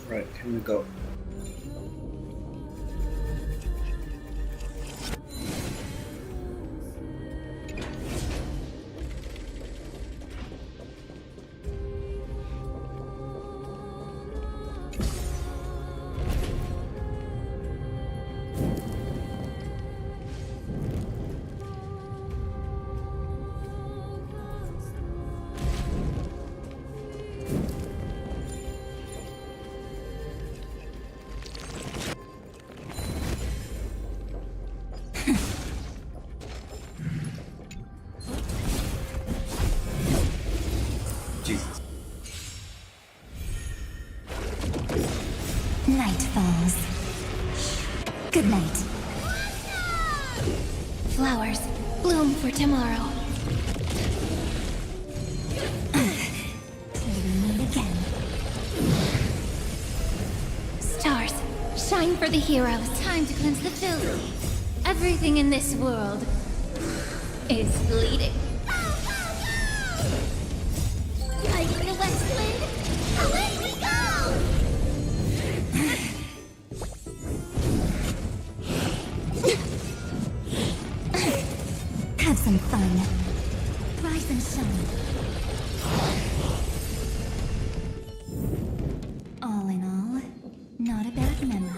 Right, here we go. Jesus. Night falls. Good night. Flowers bloom for tomorrow. Till we meet again. Stars shine for the heroes. Time to cleanse the filthy. Everything in this world is bleeding. Fighting the west wind. Away we go! Have some fun. Rise and shine. All in all, not a bad memory.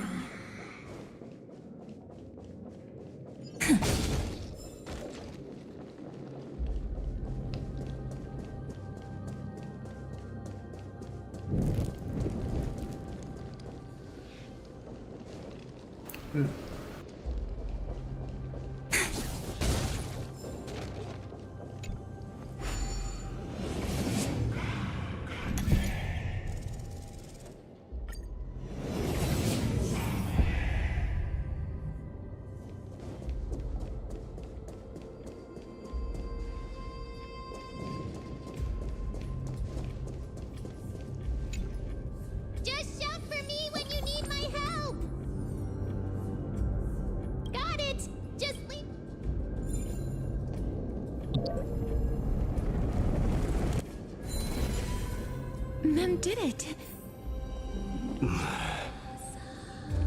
Just shout for me when you need my help! Got it! Just leave. Mem did it.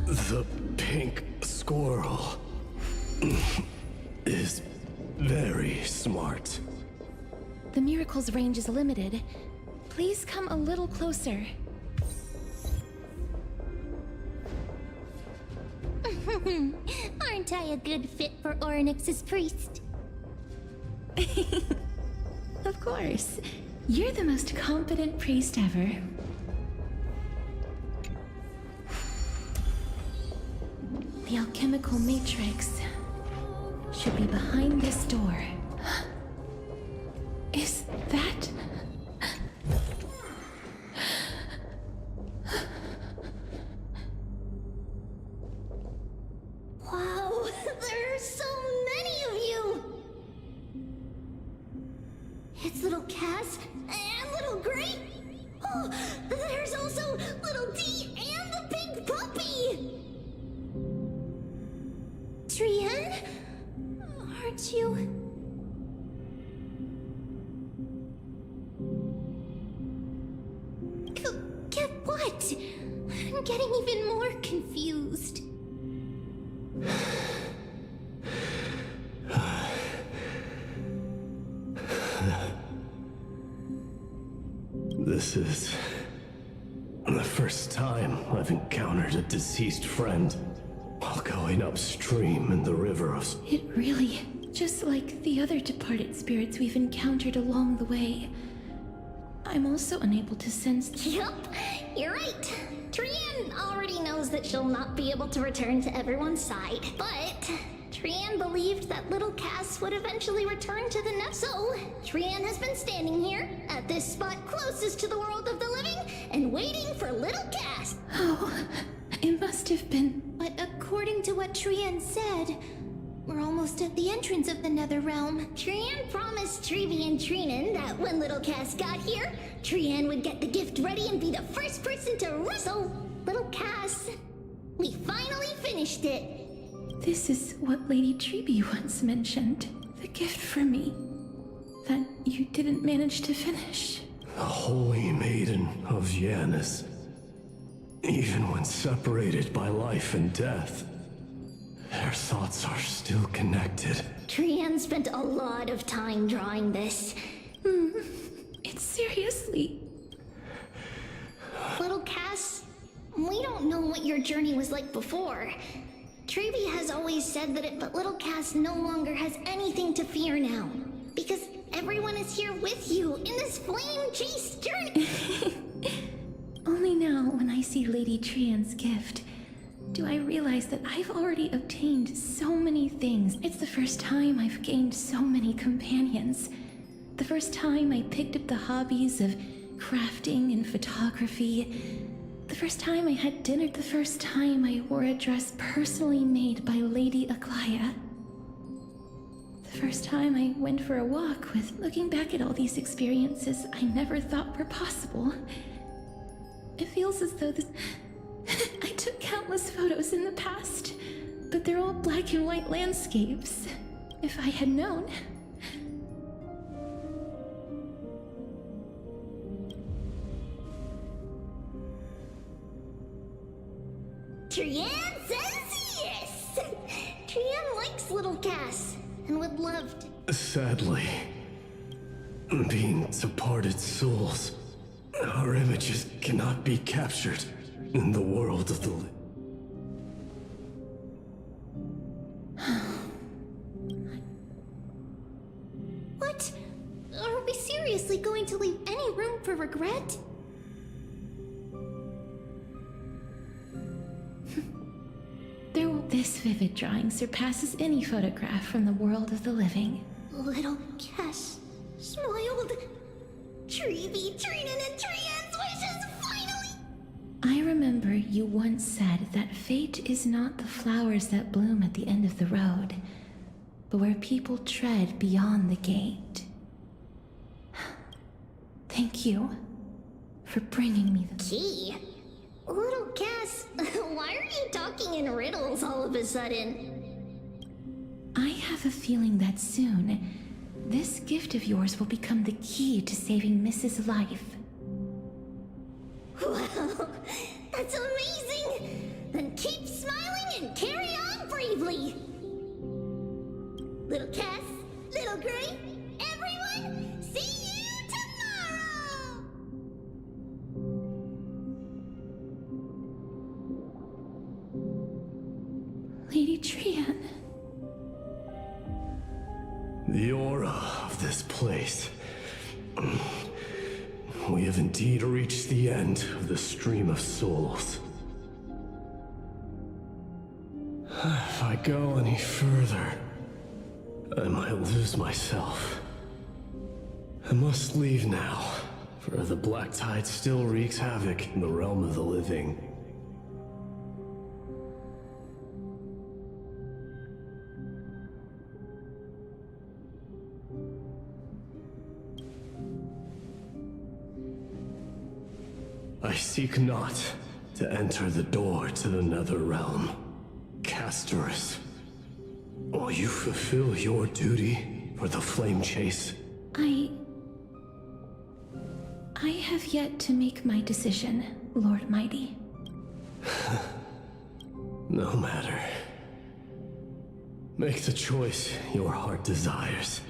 The pink squirrel is very smart. The miracle's range is limited. Please come a little closer. Aren't I a good fit for Orynyx's priest? Of course. You're the most competent priest ever. The alchemical matrix should be behind this door. Is that... Wow, there are so many of you! It's little Cass and little Grape. Oh, there's also little D and the big puppy! Trian? Aren't you... Get what? I'm getting even more confused. This is the first time I've encountered a deceased friend while going upstream in the river of... It really, just like the other departed spirits we've encountered along the way, I'm also unable to sense... Yup, you're right. Trian already knows that she'll not be able to return to everyone's side, but Trian believed that little Cass would eventually return to the nest. So, Trian has been standing here, at this spot closest to the world of the living, and waiting for little Cass. Oh, it must have been... But according to what Trian said, we're almost at the entrance of the Nether Realm. Trian promised Trevi and Trinan that when little Cass got here, Trian would get the gift ready and be the first person to wrestle little Cass. We finally finished it. This is what Lady Trevi once mentioned. The gift for me. That you didn't manage to finish. The Holy Maiden of Janus. Even when separated by life and death, their thoughts are still connected. Trian spent a lot of time drawing this. It's seriously... Little Cass, we don't know what your journey was like before. Trevi has always said that but little Cass no longer has anything to fear now. Because everyone is here with you in this flame-chased journey. Only now, when I see Lady Trian's gift, do I realize that I've already obtained so many things. It's the first time I've gained so many companions. The first time I picked up the hobbies of crafting and photography. The first time I had dinner. The first time I wore a dress personally made by Lady Aglaya. The first time I went for a walk with... Looking back at all these experiences I never thought were possible. It feels as though this... I took countless photos in the past, but they're all black and white landscapes. If I had known... Trian says yes! Trian likes little Cass and would love to. Sadly, being departed souls, our images cannot be captured in the world of the What? Are we seriously going to leave any room for regret? This vivid drawing surpasses any photograph from the world of the living. Little Cass smiled. Trevi, Trinan, and Trian's wishes finally! I remember you once said that fate is not the flowers that bloom at the end of the road, but where people tread beyond the gate. Thank you for bringing me the Key? Little Cass, why are you talking in riddles all of a sudden? I have a feeling that soon, this gift of yours will become the key to saving Mrs. Life. Wow, that's amazing! Then keep smiling and carry on bravely! Little Cass, Little Gray, everyone, see you tomorrow! Lady Trian. The aura of this place. We have indeed reached the end of the stream of souls. If I go any further, I might lose myself. I must leave now, for the black tide still wreaks havoc in the realm of the living. I seek not to enter the door to the nether realm. Castorus, will you fulfill your duty for the flame chase? I have yet to make my decision, Lord Mighty. No matter. Make the choice your heart desires.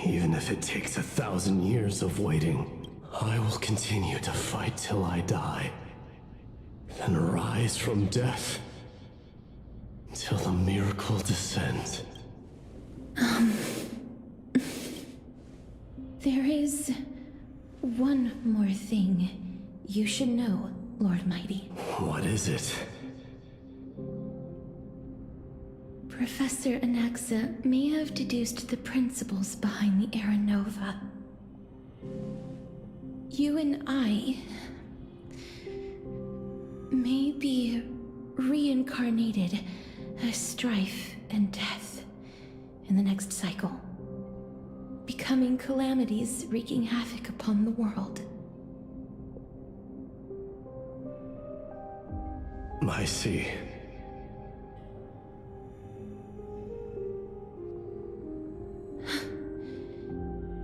Even if it takes 1,000 years of waiting, I will continue to fight till I die, then rise from death till the miracle descends. There is one more thing you should know, Lord Mighty. What is it? Professor Anaxa may have deduced the principles behind the Era Nova. You and I may be reincarnated as strife and death in the next cycle, becoming calamities wreaking havoc upon the world. I see.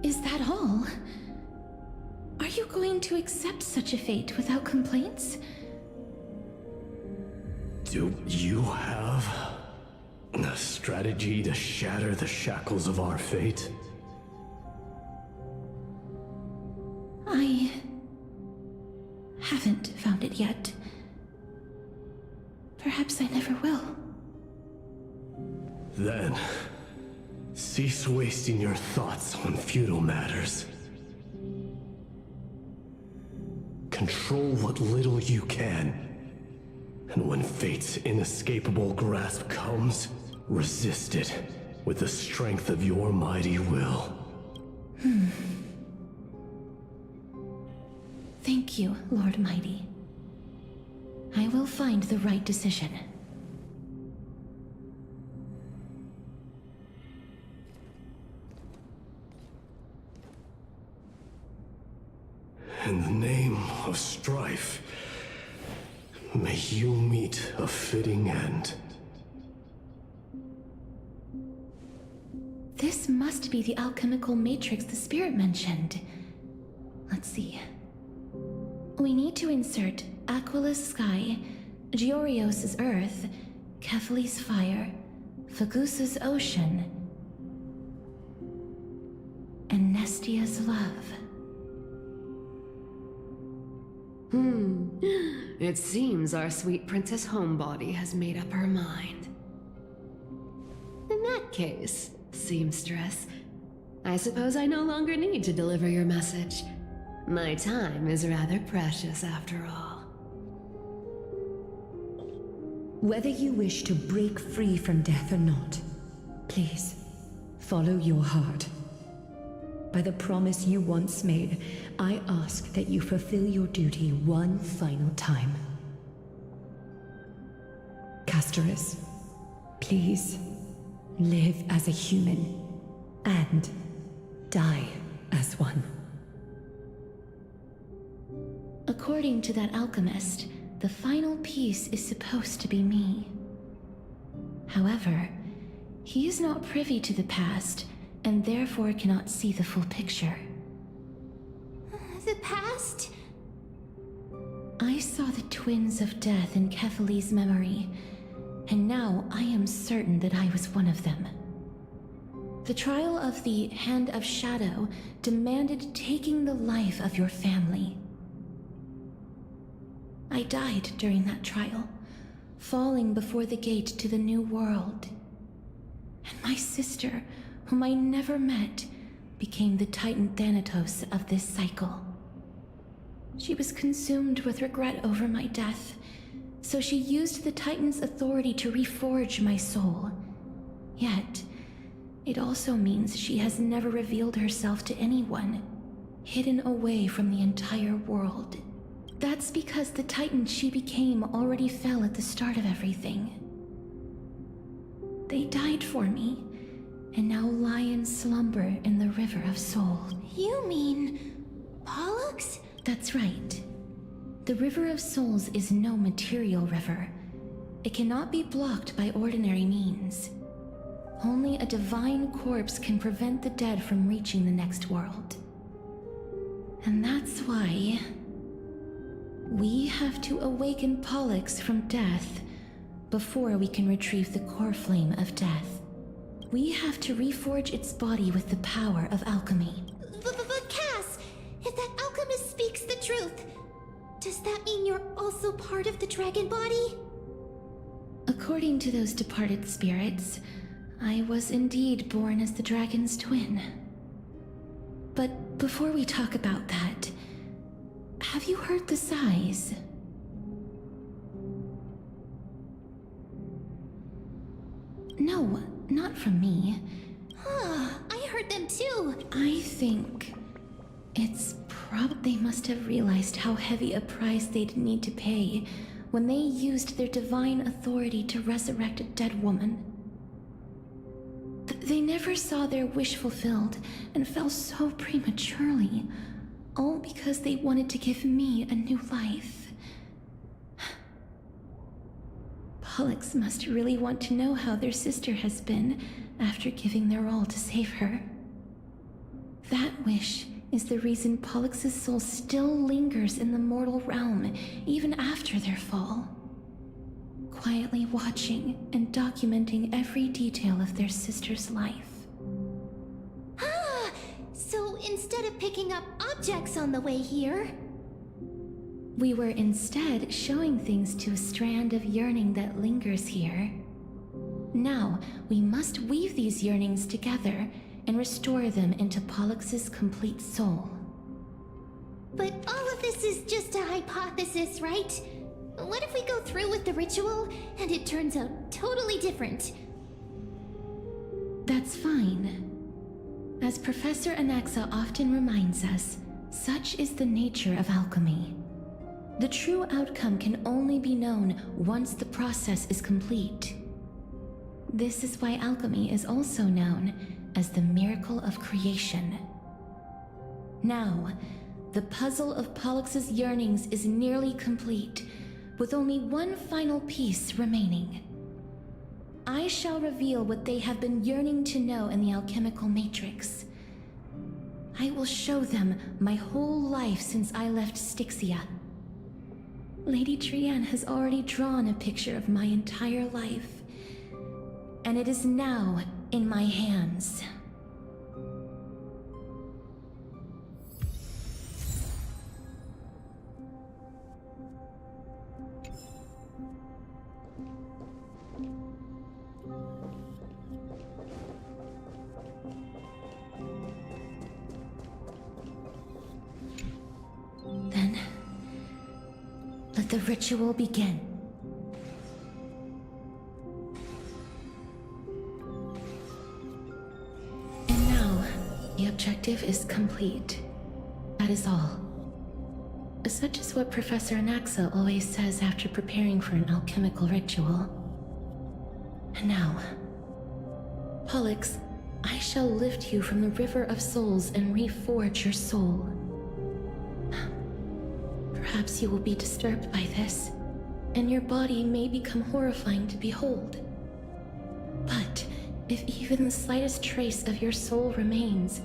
Is that all? Are you going to accept such a fate without complaints? Do you have a strategy to shatter the shackles of our fate? I haven't found it yet. Perhaps I never will. Then, cease wasting your thoughts on futile matters. Control what little you can. And when fate's inescapable grasp comes, resist it with the strength of your mighty will. Thank you, Lord Mighty. I will find the right decision. In the name of strife, may you meet a fitting end. This must be the alchemical matrix the spirit mentioned. Let's see. We need to insert Aquila's sky, Georios' earth, Kephali's fire, Fagusa's ocean, and Nestia's love. It seems our sweet Princess Homebody has made up her mind. In that case, seamstress, I suppose I no longer need to deliver your message. My time is rather precious after all. Whether you wish to break free from death or not, please, follow your heart. By the promise you once made, I ask that you fulfill your duty one final time. Castorus, please, live as a human, and die as one. According to that alchemist, the final piece is supposed to be me. However, he is not privy to the past, and therefore cannot see the full picture. The past? I saw the twins of death in Kephali's memory, and now I am certain that I was one of them. The trial of the Hand of Shadow demanded taking the life of your family. I died during that trial, falling before the gate to the new world. And my sister, whom I never met, became the Titan Thanatos of this cycle. She was consumed with regret over my death, so she used the Titan's authority to reforge my soul. Yet, it also means she has never revealed herself to anyone, hidden away from the entire world. That's because the Titan she became already fell at the start of everything. They died for me, and now lie in slumber in the River of Souls. You mean Pollux? That's right. The River of Souls is no material river. It cannot be blocked by ordinary means. Only a divine corpse can prevent the dead from reaching the next world. And that's why we have to awaken Pollux from death before we can retrieve the core flame of death. We have to reforge its body with the power of alchemy. But Cass, if that alchemist speaks the truth, does that mean you're also part of the dragon body? According to those departed spirits, I was indeed born as the dragon's twin. But before we talk about that, have you heard the sighs? No, not from me. I heard them too. I think it's they must have realized how heavy a price they'd need to pay when they used their divine authority to resurrect a dead woman. They never saw their wish fulfilled and fell so prematurely, all because they wanted to give me a new life. Pollux must really want to know how their sister has been after giving their all to save her. That wish is the reason Pollux's soul still lingers in the mortal realm even after their fall, quietly watching and documenting every detail of their sister's life. Ah, so instead of picking up objects on the way here, We were instead showing things to a strand of yearning that lingers here. Now, we must weave these yearnings together and restore them into Pollux's complete soul. but all of this is just a hypothesis, right? What if we go through with the ritual and it turns out totally different? That's fine. As Professor Anaxa often reminds us, such is the nature of alchemy. The true outcome can only be known once the process is complete. This is why alchemy is also known as the miracle of creation. Now, the puzzle of Pollux's yearnings is nearly complete, with only one final piece remaining. I shall reveal what they have been yearning to know in the alchemical matrix. I will show them my whole life since I left Styxia. Lady Trian has already drawn a picture of my entire life, and it is now in my hands. Then, let the ritual begin. And now, the objective is complete. That is all. Such is what Professor Anaxa always says after preparing for an alchemical ritual. And now, Pollux, I shall lift you from the river of souls and reforge your soul. Perhaps you will be disturbed by this, and your body may become horrifying to behold. But if even the slightest trace of your soul remains,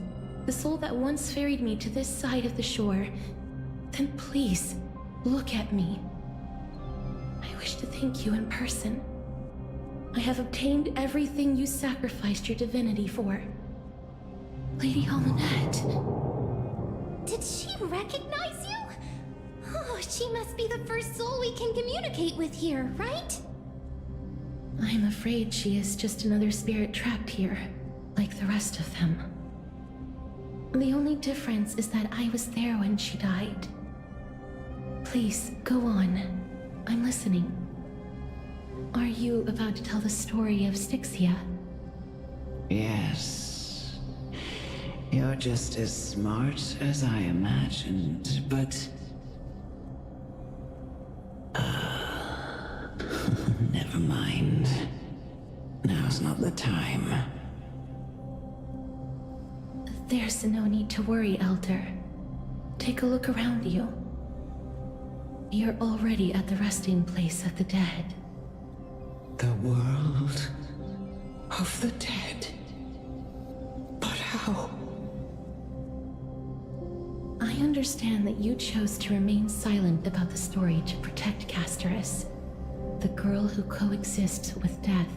the soul that once ferried me to this side of the shore, then please, look at me. I wish to thank you in person. I have obtained everything you sacrificed your divinity for. Lady Almanette. Did she recognize you? Oh, she must be the first soul we can communicate with here, right? I'm afraid she is just another spirit trapped here, like the rest of them. The only difference is that I was there when she died. Please, go on. I'm listening. Are you about to tell the story of Styxia? Yes. You're just as smart as I imagined, but... never mind. Now's not the time. There's no need to worry, Elder. Take a look around you. You're already at the resting place of the dead. The world of the dead. But how? I understand that you chose to remain silent about the story to protect Castorus, the girl who coexists with death.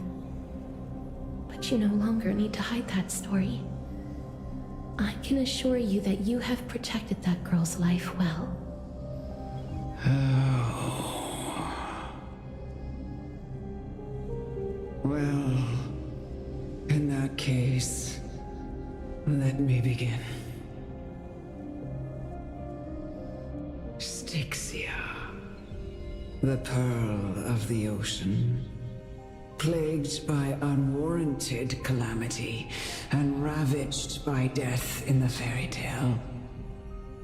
But you no longer need to hide that story. I can assure you that you have protected that girl's life well. Oh. Well, in that case, let me begin. Styxia, the pearl of the ocean, plagued by unwarranted calamity and ravaged by death in the fairy tale.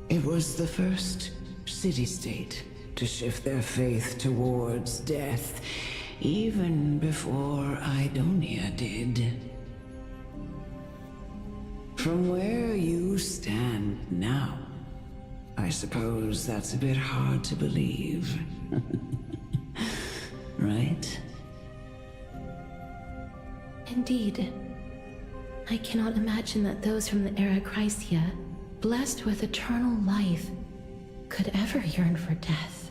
It was the first city-state to shift their faith towards death, even before Idonia did. From where you stand now, I suppose that's a bit hard to believe. Right? Indeed. I cannot imagine that those from the Era Chrysia, blessed with eternal life, could ever yearn for death?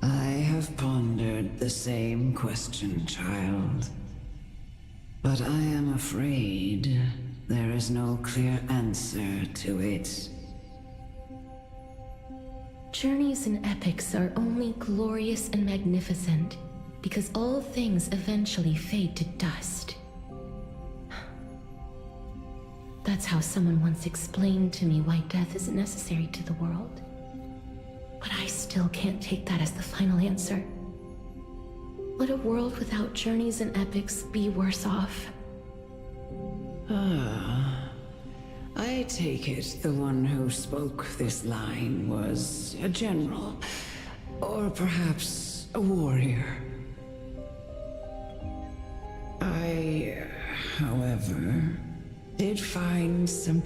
I have pondered the same question, child. But I am afraid there is no clear answer to it. Journeys and epics are only glorious and magnificent because all things eventually fade to dust. That's how someone once explained to me why death is necessary to the world. But I still can't take that as the final answer. Would a world without journeys and epics be worse off? I take it the one who spoke this line was a general, or perhaps a warrior. I, however, did find some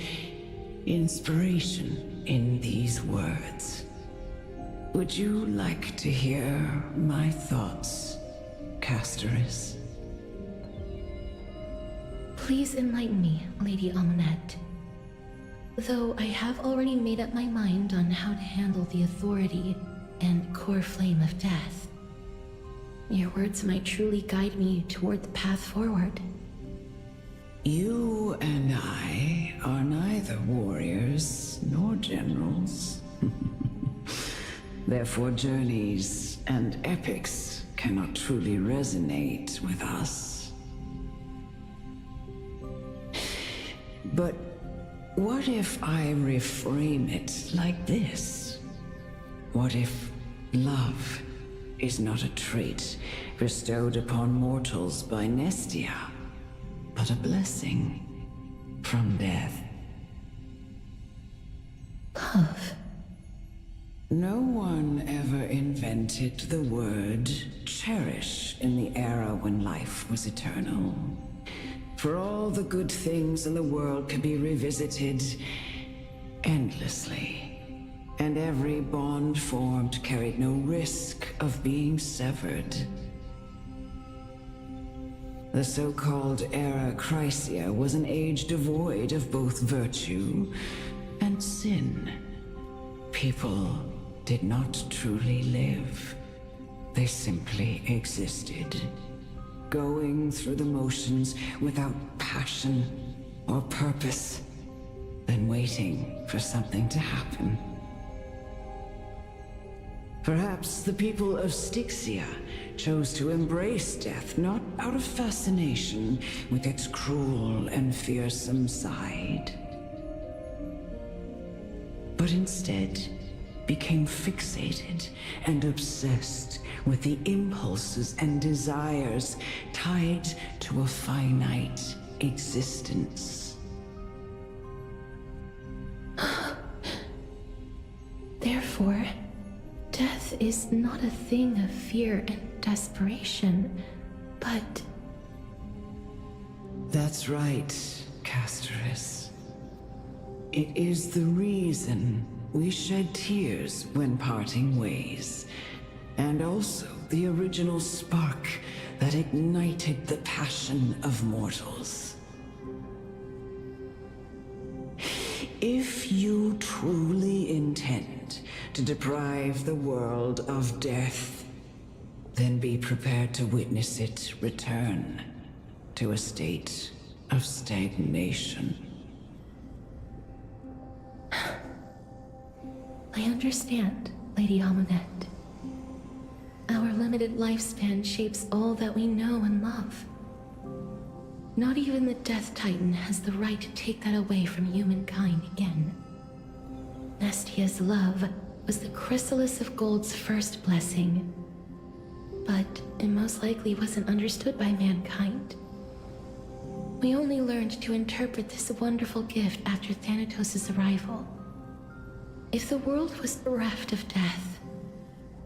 inspiration in these words. Would you like to hear my thoughts, Castoris? Please enlighten me, Lady Amunet. Though I have already made up my mind on how to handle the authority and core flame of death. Your words might truly guide me toward the path forward. You and I are neither warriors nor generals. Therefore, journeys and epics cannot truly resonate with us. But what if I reframe it like this? What if love is not a trait bestowed upon mortals by Nestia, but a blessing from death? Love. No one ever invented the word cherish in the era when life was eternal. For all the good things in the world can be revisited endlessly, and every bond formed carried no risk of being severed. The so-called Era Chrysia was an age devoid of both virtue and sin. People did not truly live. They simply existed, going through the motions without passion or purpose, then waiting for something to happen. Perhaps the people of Styxia chose to embrace death not out of fascination with its cruel and fearsome side, but instead became fixated and obsessed with the impulses and desires tied to a finite existence. Therefore, death is not a thing of fear and desperation, but... That's right, Castoris. It is the reason we shed tears when parting ways, and also the original spark that ignited the passion of mortals. If you truly intend to deprive the world of death, then be prepared to witness it return to a state of stagnation. I understand, Lady Amunet. Our limited lifespan shapes all that we know and love. Not even the Death Titan has the right to take that away from humankind again. Nestia's love was the chrysalis of Gold's first blessing, but it most likely wasn't understood by mankind. We only learned to interpret this wonderful gift after Thanatos' arrival. If the world was bereft of death,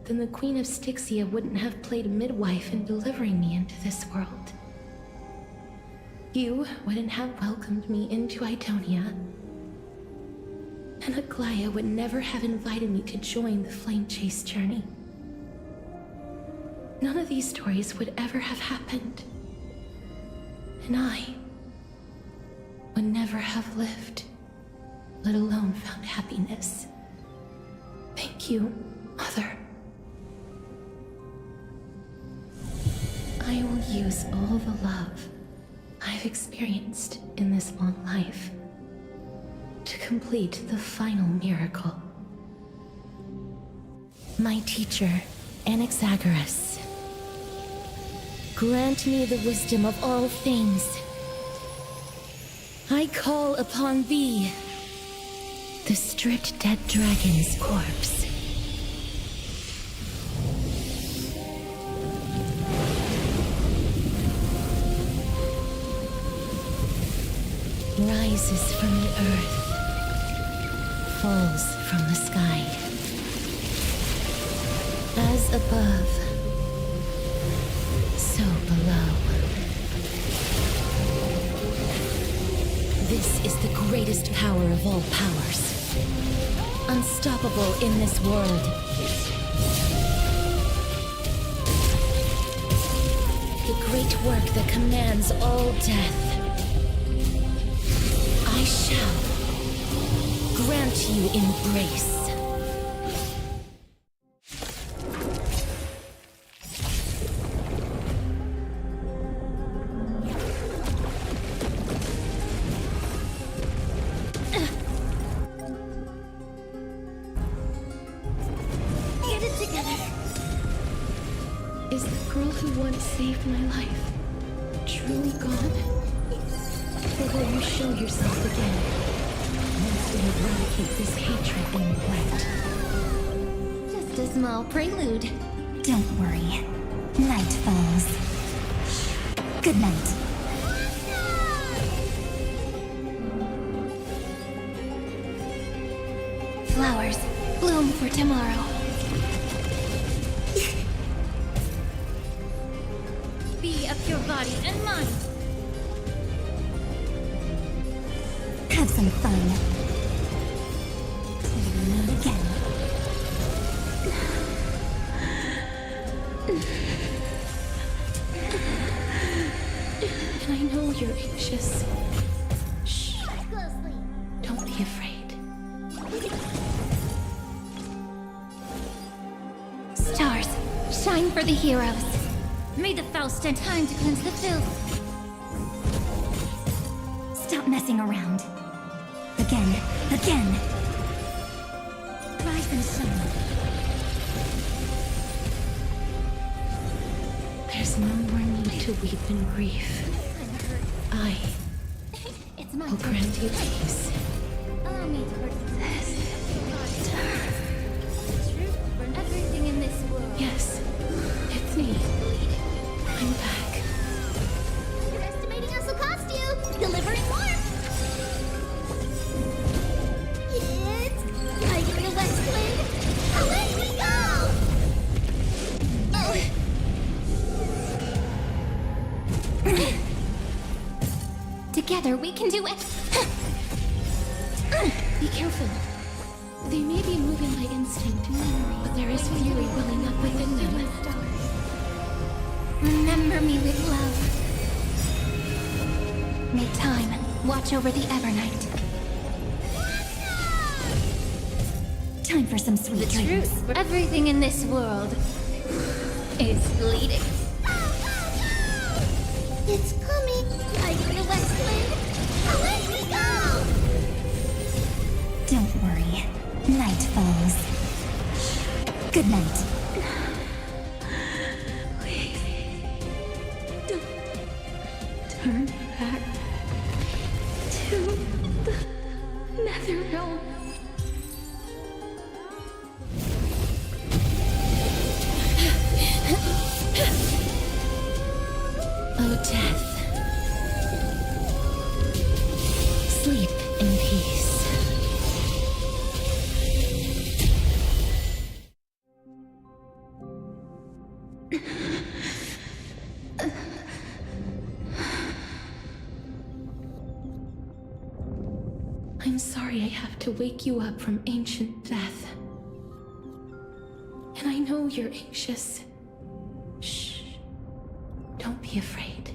then the Queen of Styxia wouldn't have played midwife in delivering me into this world. You wouldn't have welcomed me into Idonia, and Aglaya would never have invited me to join the Flame Chase journey. None of these stories would ever have happened. And I would never have lived, let alone found happiness. Thank you, Mother. I will use all the love I've experienced in this long life to complete the final miracle. My teacher, Anaxagoras, grant me the wisdom of all things. I call upon thee, the stripped dead dragon's corpse. Rises from the earth, falls from the sky. As above, so below. This is the greatest power of all powers. Unstoppable in this world. The great work that commands all death. I shall grant you embrace. Get it together. Is the girl who once saved my life truly gone? Or will you show yourself again, once we eradicate this hatred in the light? Just a small prelude. Don't worry. Night falls. Good night. Flowers bloom for tomorrow. Be of your body and mind. Have some fun. Till we meet again. And I know you're anxious. Shh, Closely. don't be afraid. Stars, shine for the heroes. May the Faust stand time to cleanse the filth. Stop messing around. Again. Rise and shine. There's no more need to weep in grief. I It's my will turn. grant you peace. Allow me to resist. Truth for everything in this world. Yes, it's me. I'm back. Underestimating us will cost you. Delivering warmth. It's like the west wind. Away we go! Together we can do it. Be careful. They may be moving by instinct, but there is fury welling up within them. Remember me with love. May time watch over the Evernight. Time for some sweet The dreams. truth for everything in this world is fleeting. It's coming like the west wind. Away we go! Don't worry. Night falls. Good night. Turn back to the nether realm. Oh, death. Sleep in peace. I'm sorry I have to wake you up from ancient death. And I know you're anxious. Shh. Don't be afraid.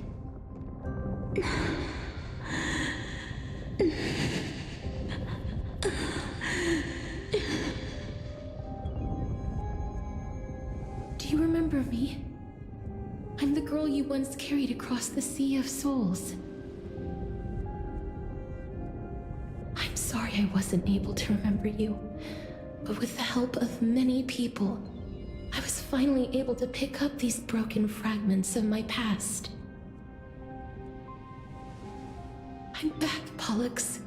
once carried across the Sea of Souls. I'm sorry I wasn't able to remember you, but with the help of many people, I was finally able to pick up these broken fragments of my past. I'm back, Pollux.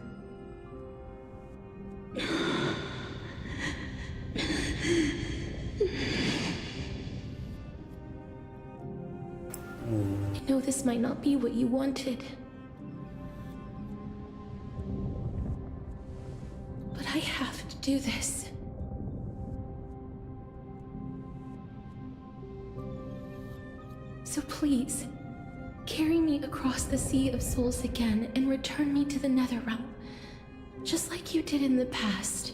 I know this might not be what you wanted, but I have to do this. So please, carry me across the Sea of Souls again and return me to the Netherrealm, just like you did in the past.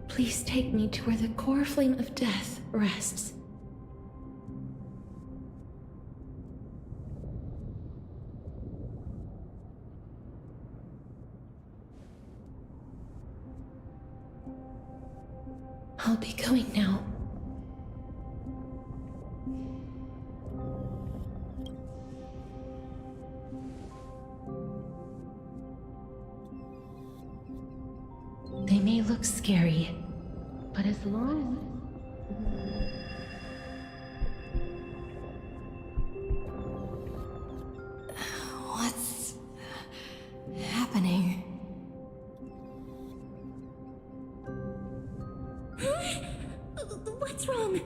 Please take me to where the core flame of death rests. I'll be going now. They may look scary, but as long What's happening? What's wrong?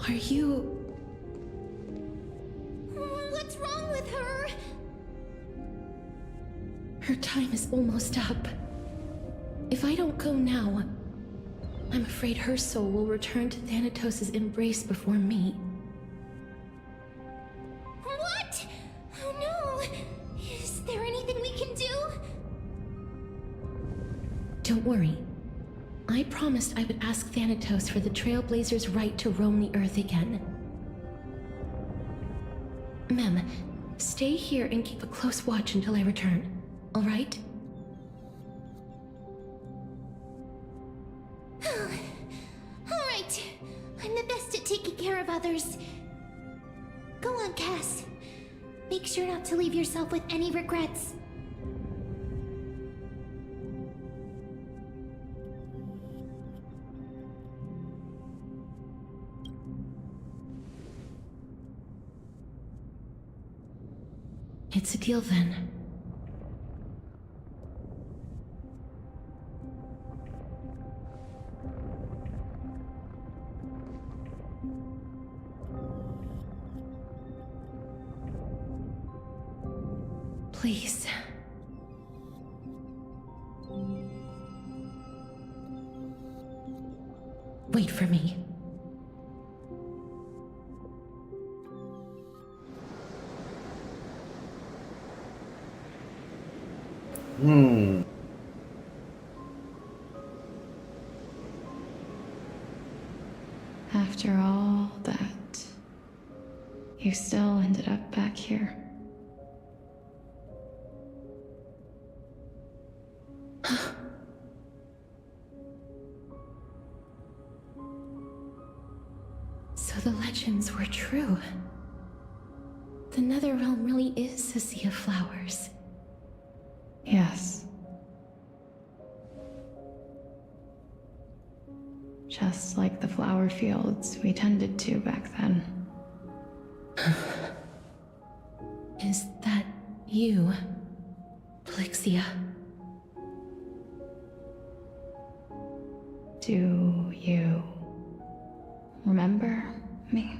Are you... What's wrong with her? Her time is almost up. If I don't go now, I'm afraid her soul will return to Thanatos' embrace before me. What? Oh no! Is there anything we can do? Don't worry. I promised I would ask Thanatos for the Trailblazers' right to roam the Earth again. Mem, stay here and keep a close watch until I return, all right? Alright. I'm the best at taking care of others. Go on, Cass. Make sure not to leave yourself with any regrets. It's a deal then. Please. Wait for me. After all that, you still ended up back here. So the legends were true. The Netherrealm really is a sea of flowers. Yes. Just like the flower fields we tended to back then. Is that you, Plixia? Do you remember me?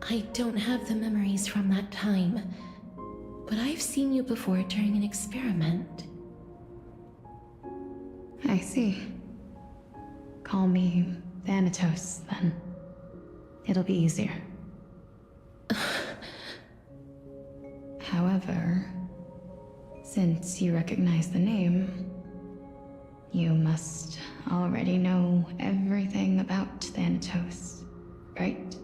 I don't have the memories from that time, but I've seen you before during an experiment. I see. Call me Thanatos, then. It'll be easier. However, since you recognize the name, you must already know everything about Thanatos, right?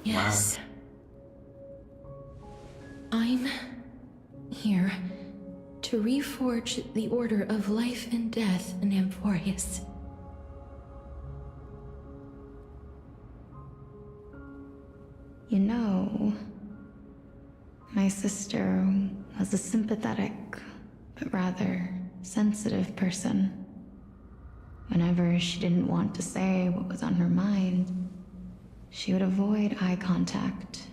Yes. I'm here to reforge the order of life and death in Amphoreus. You know, my sister was a sympathetic, but rather sensitive person. Whenever she didn't want to say what was on her mind, she would avoid eye contact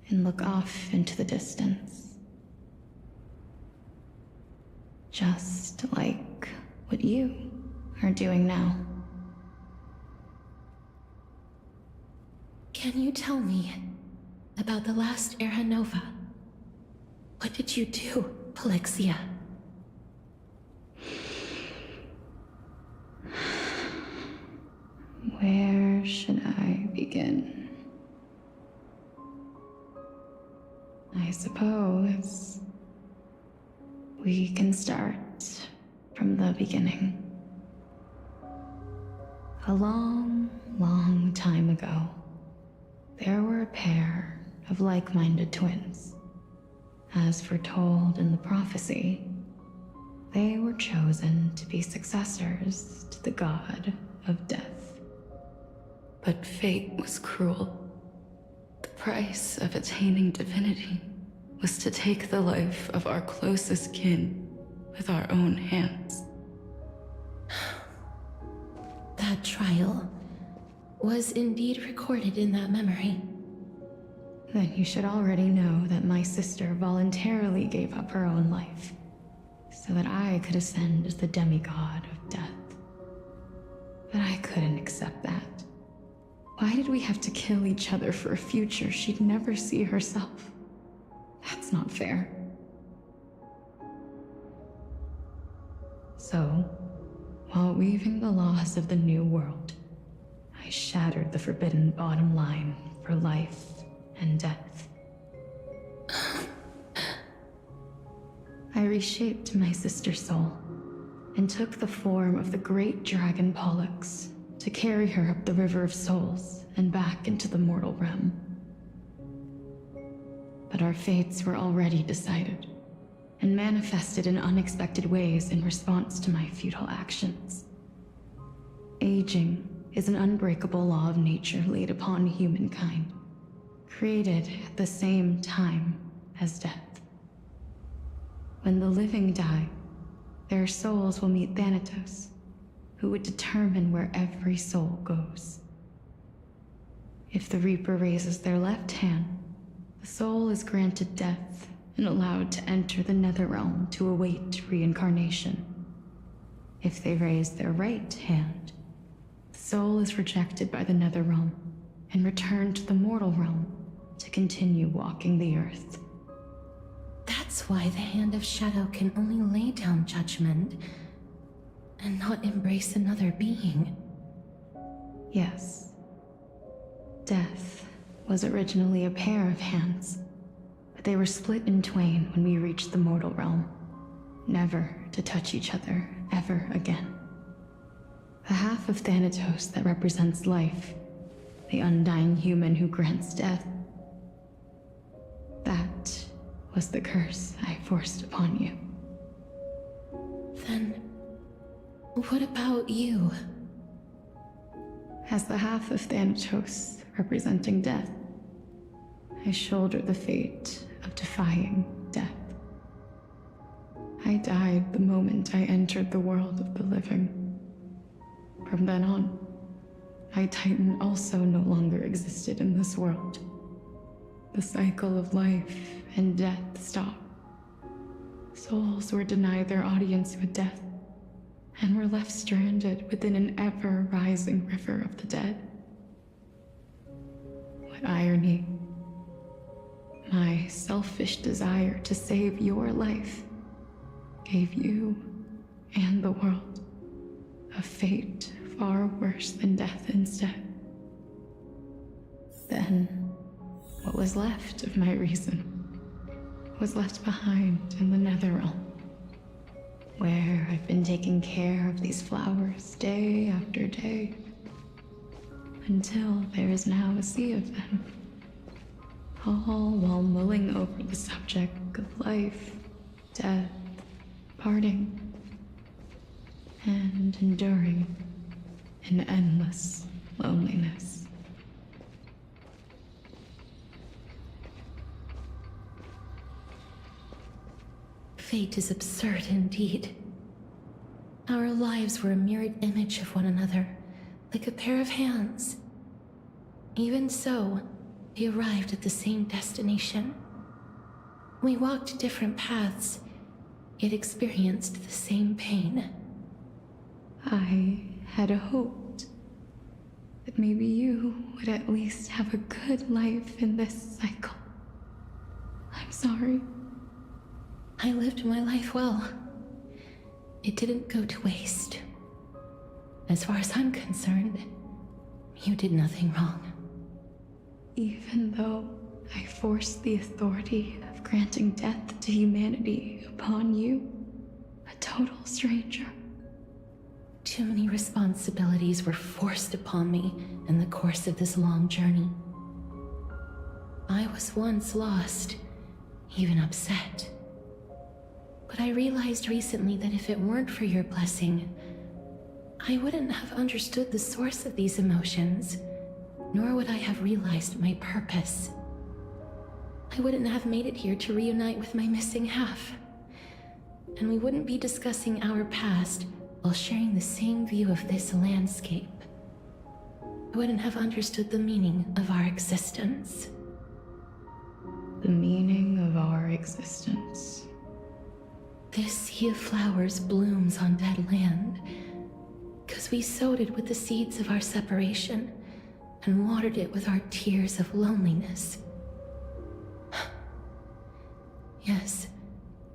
and look off into the distance. Just like what you are doing now. Can you tell me about the last Era Nova? What did you do, Polixia? Where should I begin? I suppose we can start from the beginning. A long, long time ago, there were a pair of like-minded twins. As foretold in the prophecy, they were chosen to be successors to the god of death. But fate was cruel. The price of attaining divinity was to take the life of our closest kin with our own hands. That trial was indeed recorded in that memory. Then you should already know that my sister voluntarily gave up her own life so that I could ascend as the demigod of death. But I couldn't accept that. Why did we have to kill each other for a future she'd never see herself? That's not fair. So, while weaving the laws of the new world, I shattered the forbidden bottom line for life and death. I reshaped my sister's soul and took the form of the great dragon Pollux to carry her up the River of Souls and back into the mortal realm. But our fates were already decided and manifested in unexpected ways in response to my futile actions. Aging is an unbreakable law of nature laid upon humankind, created at the same time as death. When the living die, their souls will meet Thanatos, who would determine where every soul goes. If the Reaper raises their left hand, the soul is granted death and allowed to enter the Netherrealm to await reincarnation. If they raise their right hand, the soul is rejected by the Netherrealm and returned to the mortal realm to continue walking the earth. That's why the Hand of Shadow can only lay down judgment and not embrace another being. Yes. Death was originally a pair of hands, but they were split in twain when we reached the mortal realm, never to touch each other ever again. The half of Thanatos that represents life, the undying human who grants death, that was the curse I forced upon you. Then, what about you? As the half of Thanatos representing death, I shoulder the fate of defying death. I died the moment I entered the world of the living. From then on, my Titan also no longer existed in this world. The cycle of life and death stopped. Souls were denied their audience with death and were left stranded within an ever-rising river of the dead. What irony. My selfish desire to save your life gave you and the world a fate far worse than death instead. Then, what was left of my reason was left behind in the Netherrealm, where I've been taking care of these flowers day after day, until there is now a sea of them. all while mulling over the subject of life, death, parting, and enduring an endless loneliness. Fate is absurd indeed. Our lives were a mirrored image of one another, like a pair of hands. Even so, we arrived at the same destination. We walked different paths, yet experienced the same pain. I had hoped that maybe you would at least have a good life in this cycle. I'm sorry. I lived my life well. It didn't go to waste. As far as I'm concerned, you did nothing wrong. Even though I forced the authority of granting death to humanity upon you, a total stranger. Too many responsibilities were forced upon me in the course of this long journey. I was once lost, even upset. But I realized recently that if it weren't for your blessing, I wouldn't have understood the source of these emotions, nor would I have realized my purpose. I wouldn't have made it here to reunite with my missing half. And we wouldn't be discussing our past while sharing the same view of this landscape. I wouldn't have understood the meaning of our existence. The meaning of our existence. This sea of flowers blooms on dead land, because we sowed it with the seeds of our separation and watered it with our tears of loneliness. Yes,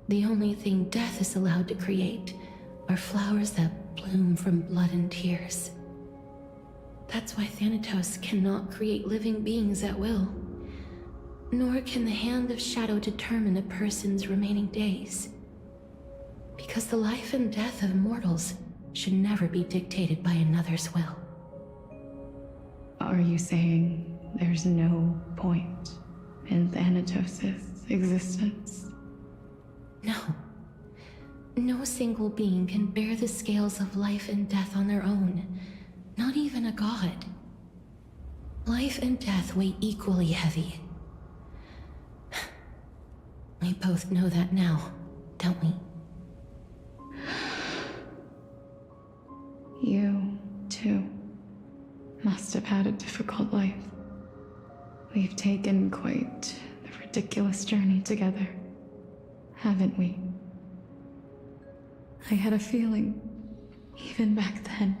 the only thing death is allowed to create are flowers that bloom from blood and tears. That's why Thanatos cannot create living beings at will, nor can the hand of shadow determine a person's remaining days. Because the life and death of mortals should never be dictated by another's will. Are you saying there's no point in Thanatos' existence? No. No single being can bear the scales of life and death on their own, not even a god. Life and death weigh equally heavy. We both know that now, don't we? You, too, must have had a difficult life. We've taken quite the ridiculous journey together, haven't we? I had a feeling, even back then,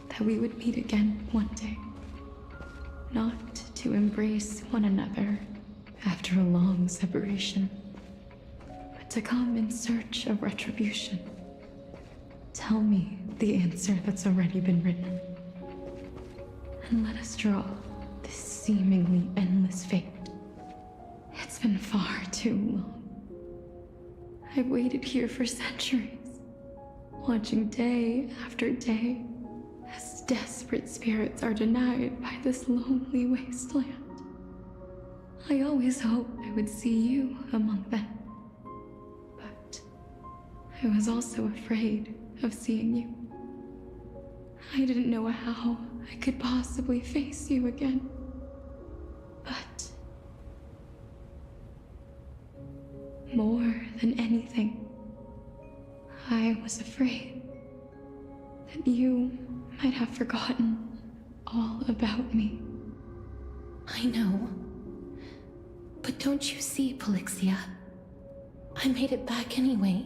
that we would meet again one day. Not to embrace one another after a long separation, but to come in search of retribution. Tell me the answer that's already been written, and let us draw this seemingly endless fate. It's been far too long. I've waited here for centuries, watching day after day as desperate spirits are denied by this lonely wasteland. I always hoped I would see you among them, but I was also afraid of seeing you. I didn't know how I could possibly face you again. But more than anything, I was afraid that you might have forgotten all about me. I know. But don't you see, Polixia? I made it back anyway.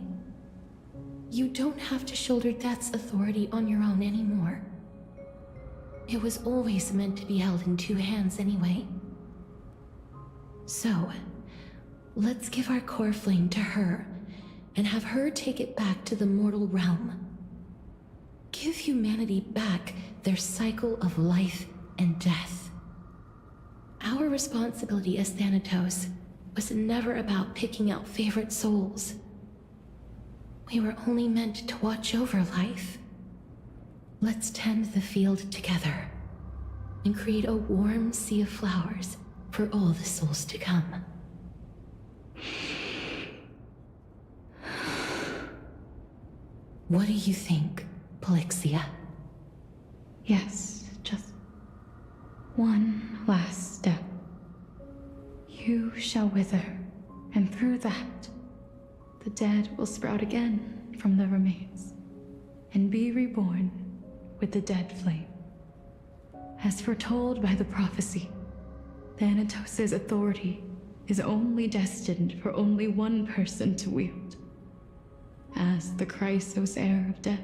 You don't have to shoulder death's authority on your own anymore. It was always meant to be held in two hands anyway. So, let's give our core flame to her and have her take it back to the mortal realm. Give humanity back their cycle of life and death. Our responsibility as Thanatos was never about picking out favorite souls. We were only meant to watch over life. Let's tend the field together and create a warm sea of flowers for all the souls to come. What do you think, Polixia? Yes, just one last step. You shall wither, and through that, the dead will sprout again from the remains, and be reborn with the dead flame. As foretold by the prophecy, Thanatos' authority is only destined for only one person to wield. As the Chrysos heir of death,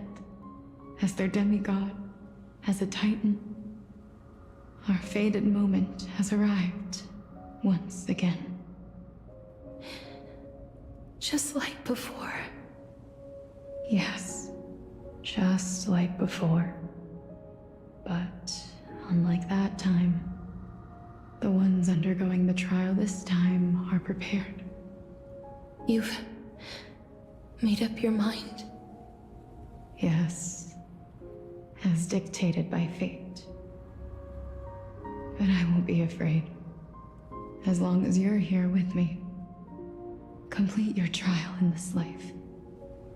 as their demigod, as a titan, our fated moment has arrived once again. Just like before. Yes, just like before. But unlike that time, the ones undergoing the trial this time are prepared. You've made up your mind? Yes, as dictated by fate. But I won't be afraid. As long as you're here with me. Complete your trial in this life.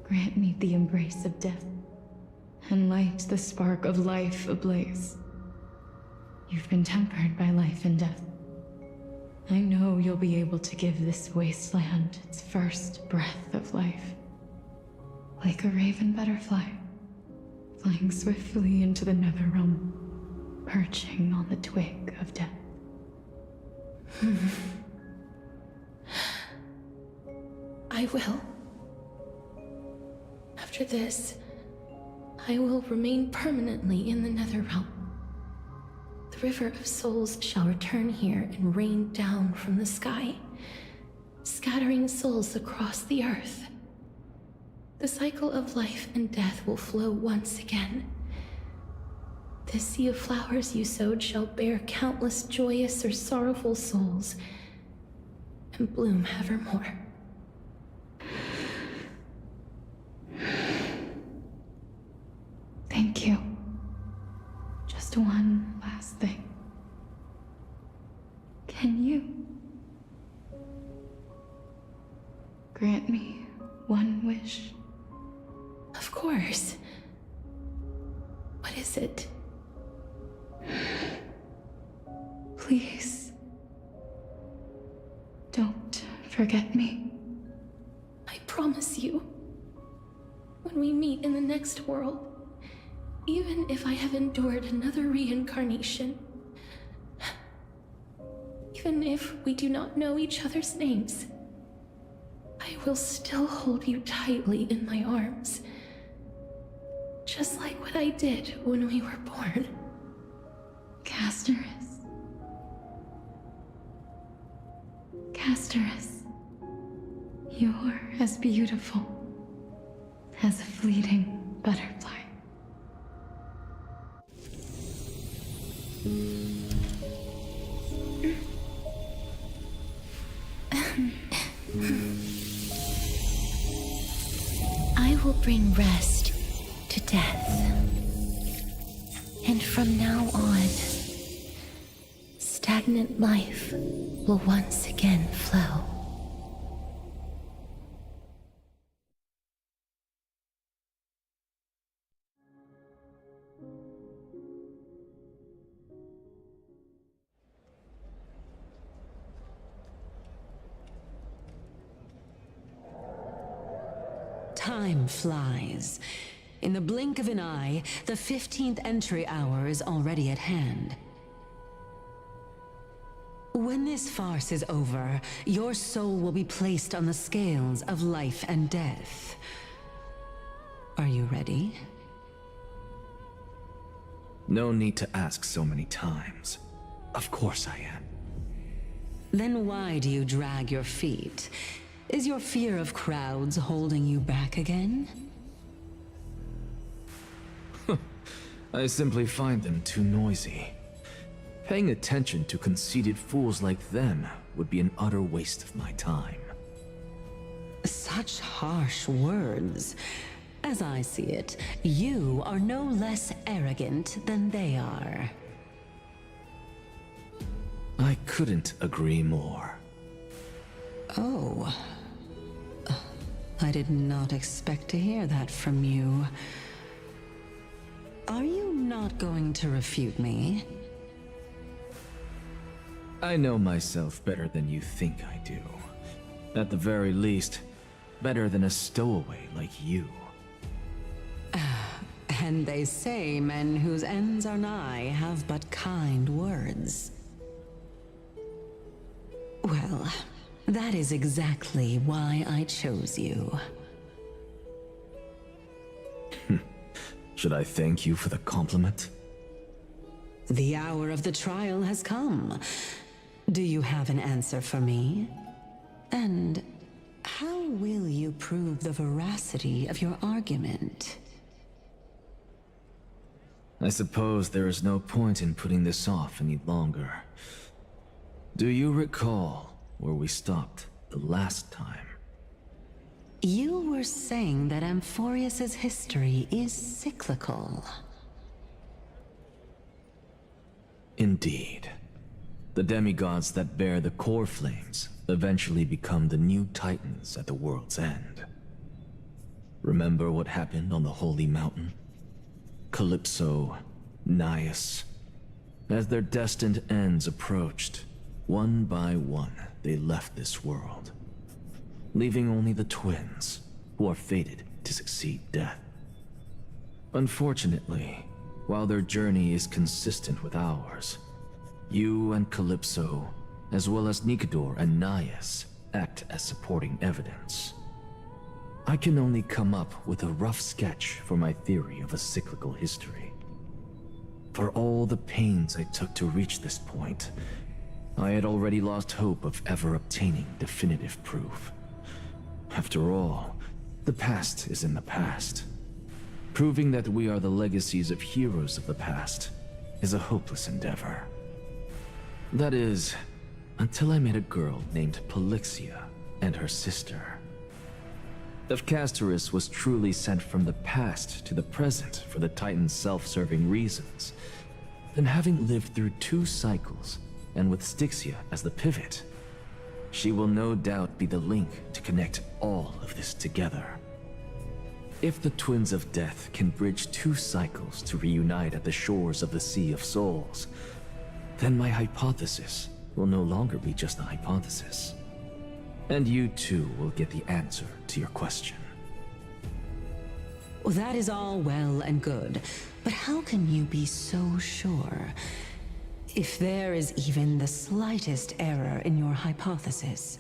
Grant me the embrace of death, and light the spark of life ablaze. You've been tempered by life and death. I know you'll be able to give this wasteland its first breath of life. Like a raven butterfly, flying swiftly into the netherrealm, perching on the twig of death. I will. After this, I will remain permanently in the Netherrealm. The River of Souls shall return here and rain down from the sky, scattering souls across the earth. The cycle of life and death will flow once again. This sea of flowers you sowed shall bear countless joyous or sorrowful souls, and bloom evermore. Thank you. Just one last thing. Can you grant me one wish? Of course. What is it? Please, don't forget me. I promise you, when we meet in the next world, even if I have endured another reincarnation, even if we do not know each other's names, I will still hold you tightly in my arms, just like what I did when we were born. Casterus, you're as beautiful as a fleeting butterfly. I will bring rest to death. And from now on, stagnant life will once again flow. Time flies. In the blink of an eye, the 15th entry hour is already at hand. When this farce is over, your soul will be placed on the scales of life and death. Are you ready? No need to ask so many times. Of course I am. Then why do you drag your feet? Is your fear of crowds holding you back again? I simply find them too noisy. Paying attention to conceited fools like them would be an utter waste of my time. Such harsh words. As I see it, you are no less arrogant than they are. I couldn't agree more. Oh. I did not expect to hear that from you. Are you not going to refute me? I know myself better than you think I do. At the very least, better than a stowaway like you. And they say men whose ends are nigh have but kind words. Well, that is exactly why I chose you. Should I thank you for the compliment? The hour of the trial has come. Do you have an answer for me? And how will you prove the veracity of your argument? I suppose there is no point in putting this off any longer. Do you recall where we stopped the last time? You were saying that Amphoreus' history is cyclical. Indeed. The demigods that bear the core flames eventually become the new titans at the world's end. Remember what happened on the Holy Mountain? Calypso, Naias. As their destined ends approached, one by one they left this world, leaving only the twins, who are fated to succeed death. Unfortunately, while their journey is consistent with ours, you and Calypso, as well as Nikador and Naias, act as supporting evidence. I can only come up with a rough sketch for my theory of a cyclical history. For all the pains I took to reach this point, I had already lost hope of ever obtaining definitive proof. After all, the past is in the past. Proving that we are the legacies of heroes of the past is a hopeless endeavor. That is, until I met a girl named Polixia and her sister. If Castorus was truly sent from the past to the present for the Titan's self-serving reasons, then having lived through 2 cycles, and with Styxia as the pivot, she will no doubt be the link to connect all of this together. If the Twins of Death can bridge 2 cycles to reunite at the shores of the Sea of Souls, then my hypothesis will no longer be just a hypothesis. And you too will get the answer to your question. Well, that is all well and good, but how can you be so sure? If there is even the slightest error in your hypothesis,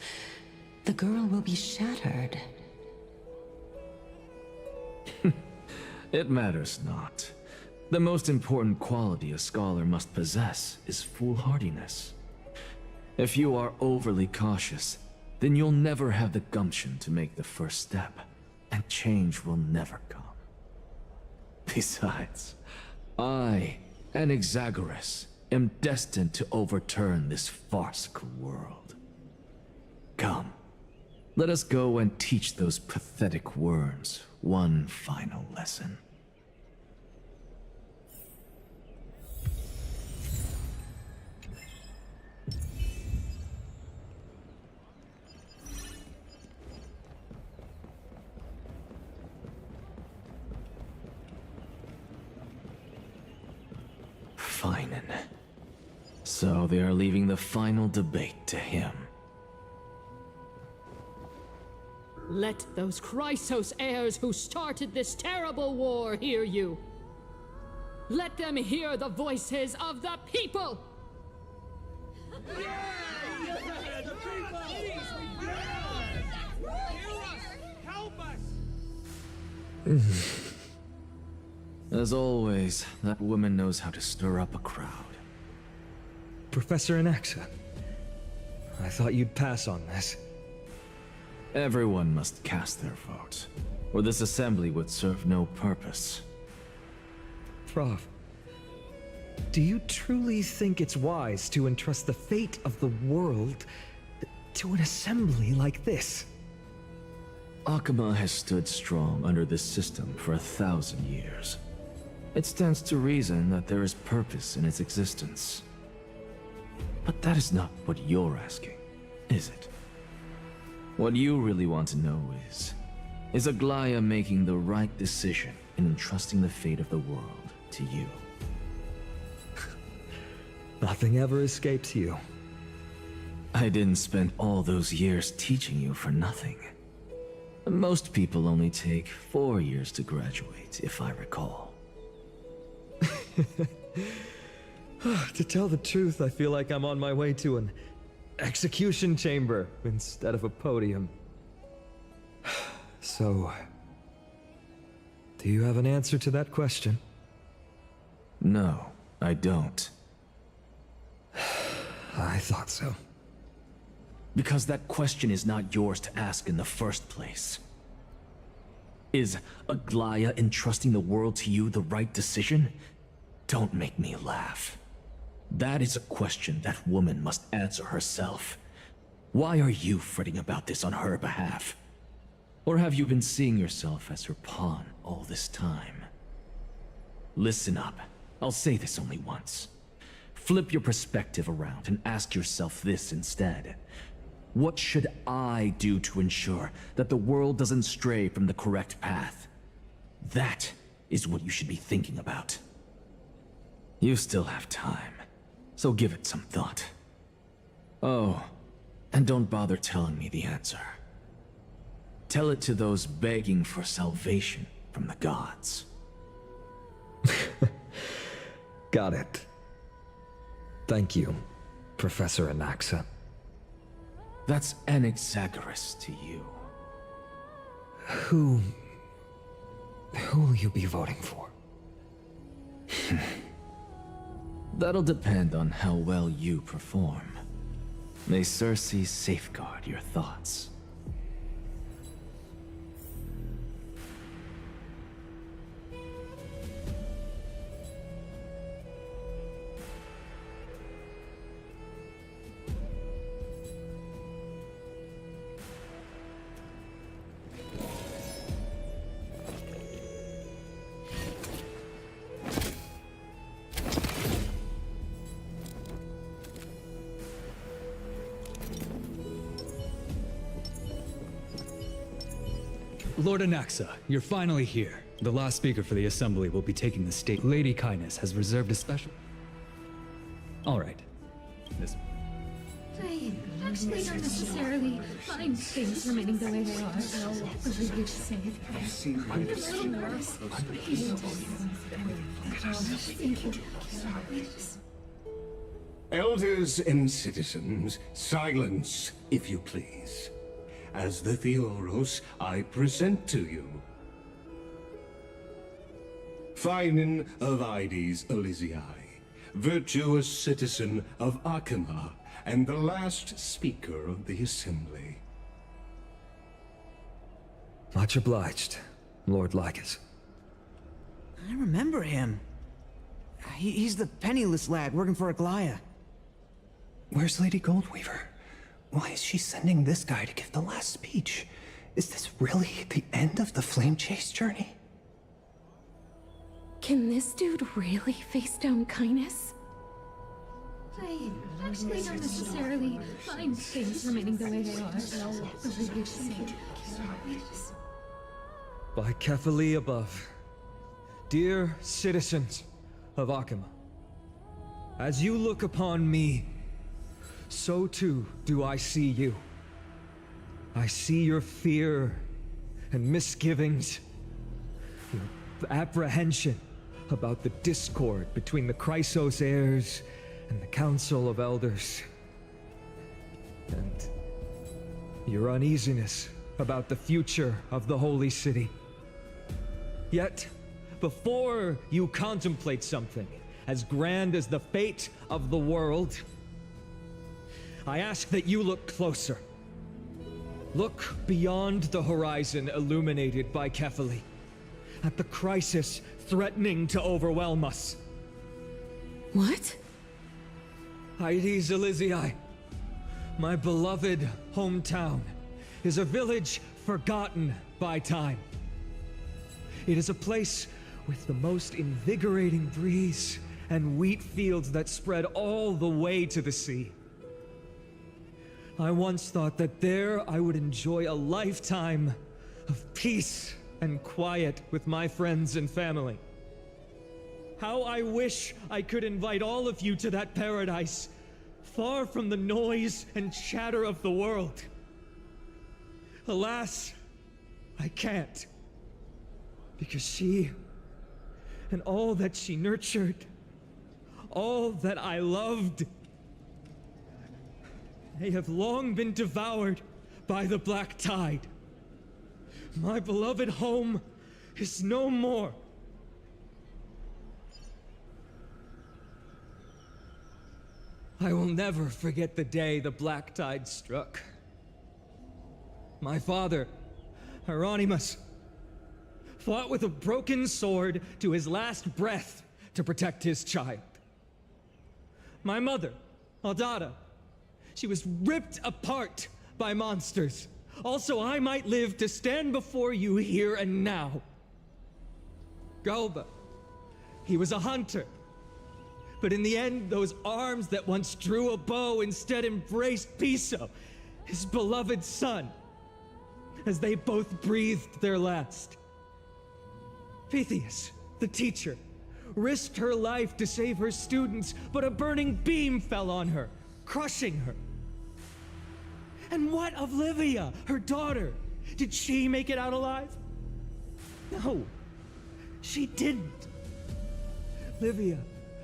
the girl will be shattered. It matters not. The most important quality a scholar must possess is foolhardiness. If you are overly cautious, then you'll never have the gumption to make the first step, and change will never come. Besides, I, Anaxagoras, am destined to overturn this farcical world. Come, let us go and teach those pathetic worms one final lesson. Finen. So they are leaving the final debate to him. Let those Chrysos heirs who started this terrible war hear you. Let them hear the voices of the people! As always, that woman knows how to stir up a crowd. Professor Anaxa, I thought you'd pass on this. Everyone must cast their vote, or this assembly would serve no purpose. Prof, do you truly think it's wise to entrust the fate of the world to an assembly like this? Akama has stood strong under this system for 1,000 years. It stands to reason that there is purpose in its existence. But that is not what you're asking, is it? What you really want to know is Aglaya making the right decision in entrusting the fate of the world to you? Nothing ever escapes you. I didn't spend all those years teaching you for nothing. Most people only take 4 years to graduate, if I recall. To tell the truth, I feel like I'm on my way to an execution chamber instead of a podium. So, do you have an answer to that question? No, I don't. I thought so. Because that question is not yours to ask in the first place. Is Aglaya entrusting the world to you the right decision? Don't make me laugh. That is a question that woman must answer herself. Why are you fretting about this on her behalf? Or have you been seeing yourself as her pawn all this time? Listen up. I'll say this only once. Flip your perspective around and ask yourself this instead. What should I do to ensure that the world doesn't stray from the correct path? That is what you should be thinking about. You still have time, so give it some thought. Oh, and don't bother telling me the answer. Tell it to those begging for salvation from the gods. Got it. Thank you, Professor Anaxa. That's Anaxagoras to you. Who will you be voting for? That'll depend on how well you perform. May Circe safeguard your thoughts. Lord Anaxa, you're finally here. The last speaker for the assembly will be taking the stage. Lady Kindness has reserved a special... All right. This... I actually don't necessarily mind things remaining the way they are. I'll just say it. I'm a little nervous. Thank you. Elders and citizens, silence, if you please. As the Theoros, I present to you Phinin of Ides Elysiae, virtuous citizen of Akima, and the last speaker of the assembly. Much obliged, Lord Lycus. I remember him. He's the penniless lad working for Aglaya. Where's Lady Goldweaver? Why is she sending this guy to give the last speech? Is this really the end of the Flame Chase journey? Can this dude really face down kindness? I actually don't necessarily mind things remaining the way they are. I'll just say it. By Kefali above, dear citizens of Akima, as you look upon me, so too do I see you. I see your fear and misgivings, your apprehension about the discord between the Chrysos heirs and the Council of Elders, and your uneasiness about the future of the Holy City. Yet, before you contemplate something as grand as the fate of the world, I ask that you look closer. Look beyond the horizon illuminated by Kefali, at the crisis threatening to overwhelm us. What? Ides Elysiae, my beloved hometown, is a village forgotten by time. It is a place with the most invigorating breeze and wheat fields that spread all the way to the sea. I once thought that there I would enjoy a lifetime of peace and quiet with my friends and family. How I wish I could invite all of you to that paradise, far from the noise and chatter of the world. Alas, I can't. Because she, and all that she nurtured, all that I loved, they have long been devoured by the black tide. My beloved home is no more. I will never forget the day the black tide struck. My father, Hieronymus, fought with a broken sword to his last breath to protect his child. My mother, Aldada, she was ripped apart by monsters. Also, I might live to stand before you here and now. Galba, he was a hunter. But in the end, those arms that once drew a bow instead embraced Piso, his beloved son, as they both breathed their last. Pythias, the teacher, risked her life to save her students, but a burning beam fell on her, crushing her. And what of Livia, her daughter? Did she make it out alive? No, she didn't. Livia,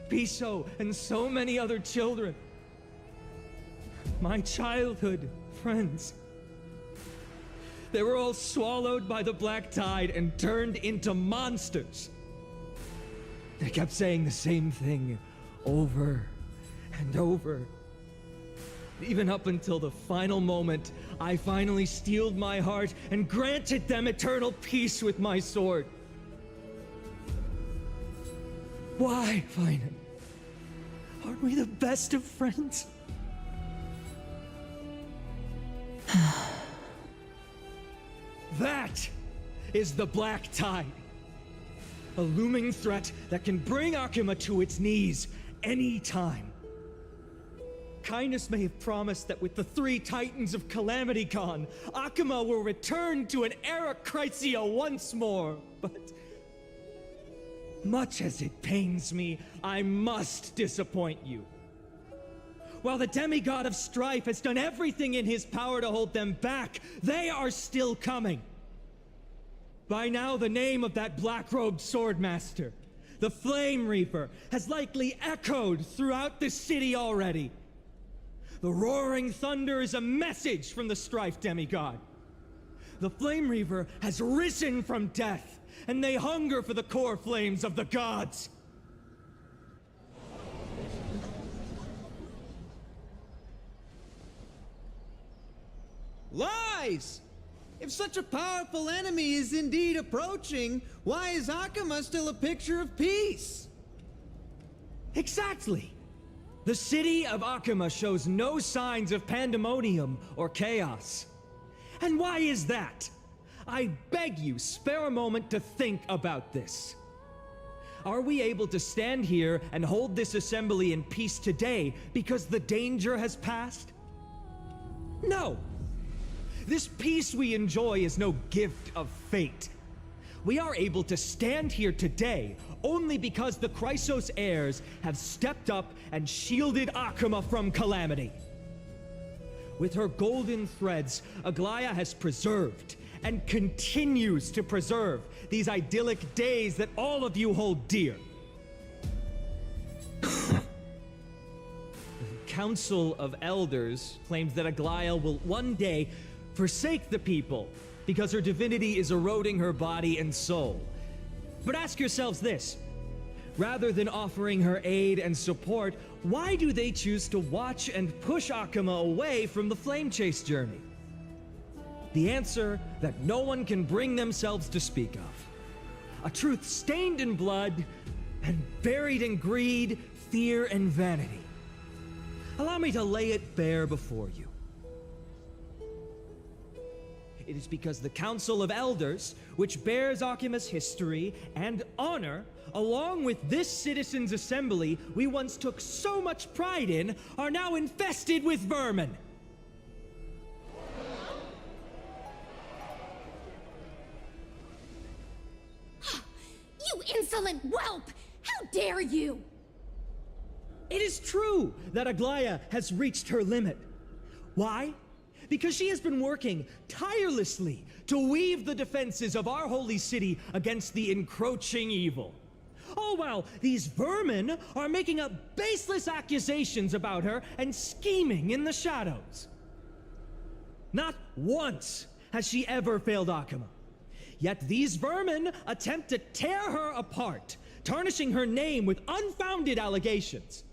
Piso, and so many other children. My childhood friends. They were all swallowed by the black tide and turned into monsters. They kept saying the same thing over and over. Even up until the final moment, I finally steeled my heart and granted them eternal peace with my sword. Why, Finan? Aren't we the best of friends? That is the black tide. A looming threat that can bring Akuma to its knees any time. Kindness may have promised that with the 3 Titans of Calamity gone, Akuma will return to an era Chrysia once more, but much as it pains me, I must disappoint you. While the demigod of strife has done everything in his power to hold them back, they are still coming. By now, the name of that black-robed swordmaster, the Flame Reaper, has likely echoed throughout the city already. The roaring thunder is a message from the strife demigod. The Flame Reaver has risen from death, and they hunger for the core flames of the gods. Lies! If such a powerful enemy is indeed approaching, why is Akuma still a picture of peace? Exactly! The city of Akuma shows no signs of pandemonium or chaos. And why is that? I beg you, spare a moment to think about this. Are we able to stand here and hold this assembly in peace today because the danger has passed? No! This peace we enjoy is no gift of fate. We are able to stand here today only because the Chrysos heirs have stepped up and shielded Akuma from calamity. With her golden threads, Aglaya has preserved and continues to preserve these idyllic days that all of you hold dear. The Council of Elders claims that Aglaya will one day forsake the people because her divinity is eroding her body and soul. But ask yourselves this. Rather than offering her aid and support, why do they choose to watch and push Akuma away from the Flame Chase journey? The answer that no one can bring themselves to speak of. A truth stained in blood and buried in greed, fear, and vanity. Allow me to lay it bare before you. It is because the Council of Elders, which bears Akuma's history and honor, along with this citizens' assembly we once took so much pride in, are now infested with vermin. insolent whelp! How dare you! It is true that Aglaya has reached her limit. Why? Because she has been working tirelessly to weave the defenses of our holy city against the encroaching evil. All while these vermin are making up baseless accusations about her and scheming in the shadows. Not once has she ever failed Akama. Yet these vermin attempt to tear her apart, tarnishing her name with unfounded allegations.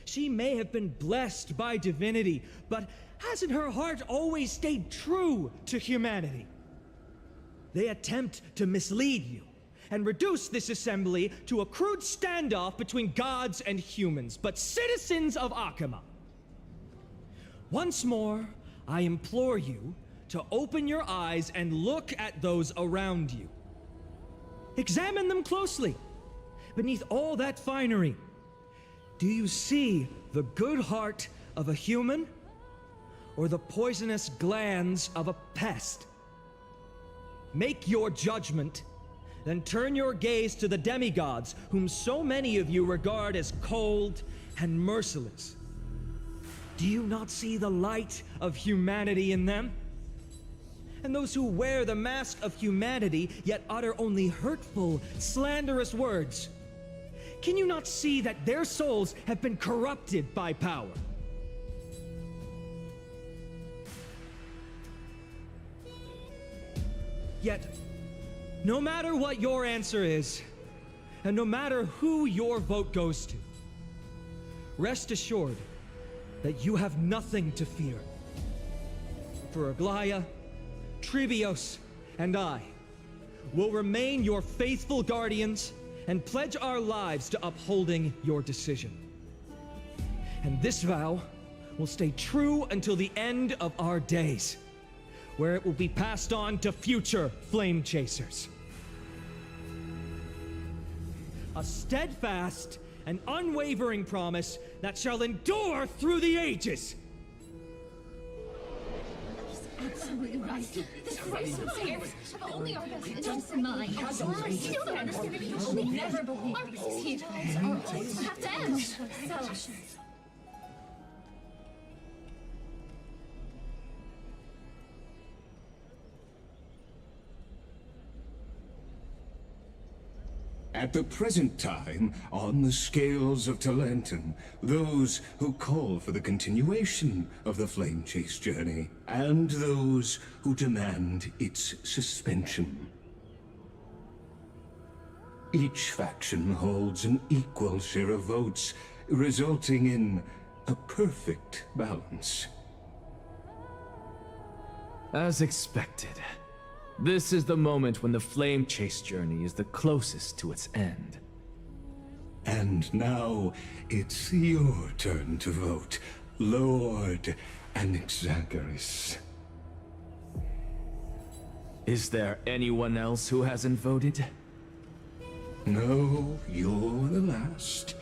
She may have been blessed by divinity, but hasn't her heart always stayed true to humanity? They attempt to mislead you and reduce this assembly to a crude standoff between gods and humans, but citizens of Akama. Once more, I implore you to open your eyes and look at those around you. Examine them closely. Beneath all that finery, do you see the good heart of a human or the poisonous glands of a pest? Make your judgment, then turn your gaze to the demigods whom so many of you regard as cold and merciless. Do you not see the light of humanity in them? And those who wear the mask of humanity yet utter only hurtful, slanderous words. Can you not see that their souls have been corrupted by power? Yet, no matter what your answer is, and no matter who your vote goes to, rest assured that you have nothing to fear. For Aglaya, Trivios, and I will remain your faithful guardians and pledge our lives to upholding your decision. And this vow will stay true until the end of our days, where it will be passed on to future flame chasers. A steadfast and unwavering promise that shall endure through the ages. Absolutely right. This race of heirs have only our best interests in mind. I still don't understand. We never believe our peace have to end. So, At the present time, on the scales of Talentum, those who call for the continuation of the Flame Chase journey, and those who demand its suspension. Each faction holds an equal share of votes, resulting in a perfect balance. As expected. This is the moment when the Flame Chase journey is the closest to its end. And now, it's your turn to vote, Lord Anaxagoras. Is there anyone else who hasn't voted? No, you're the last.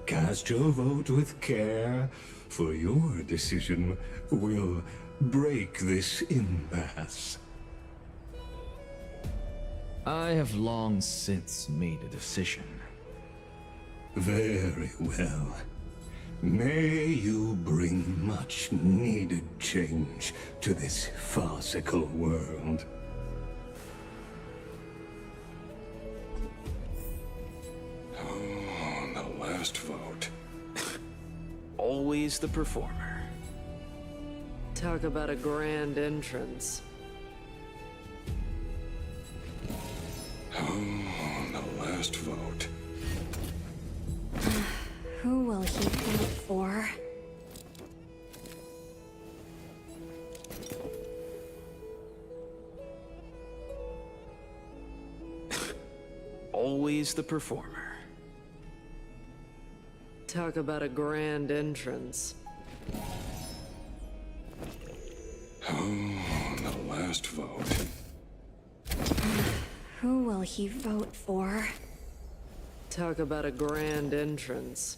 Cast your vote with care, for your decision will break this impasse. I have long since made a decision. Very well. May you bring much needed change to this farcical world. Oh, the last vote. Always the performer. Talk about a grand entrance. Oh, the last vote. Who will he vote for? Always the performer. Talk about a grand entrance. Oh, the last vote. Who will he vote for? Talk about a grand entrance.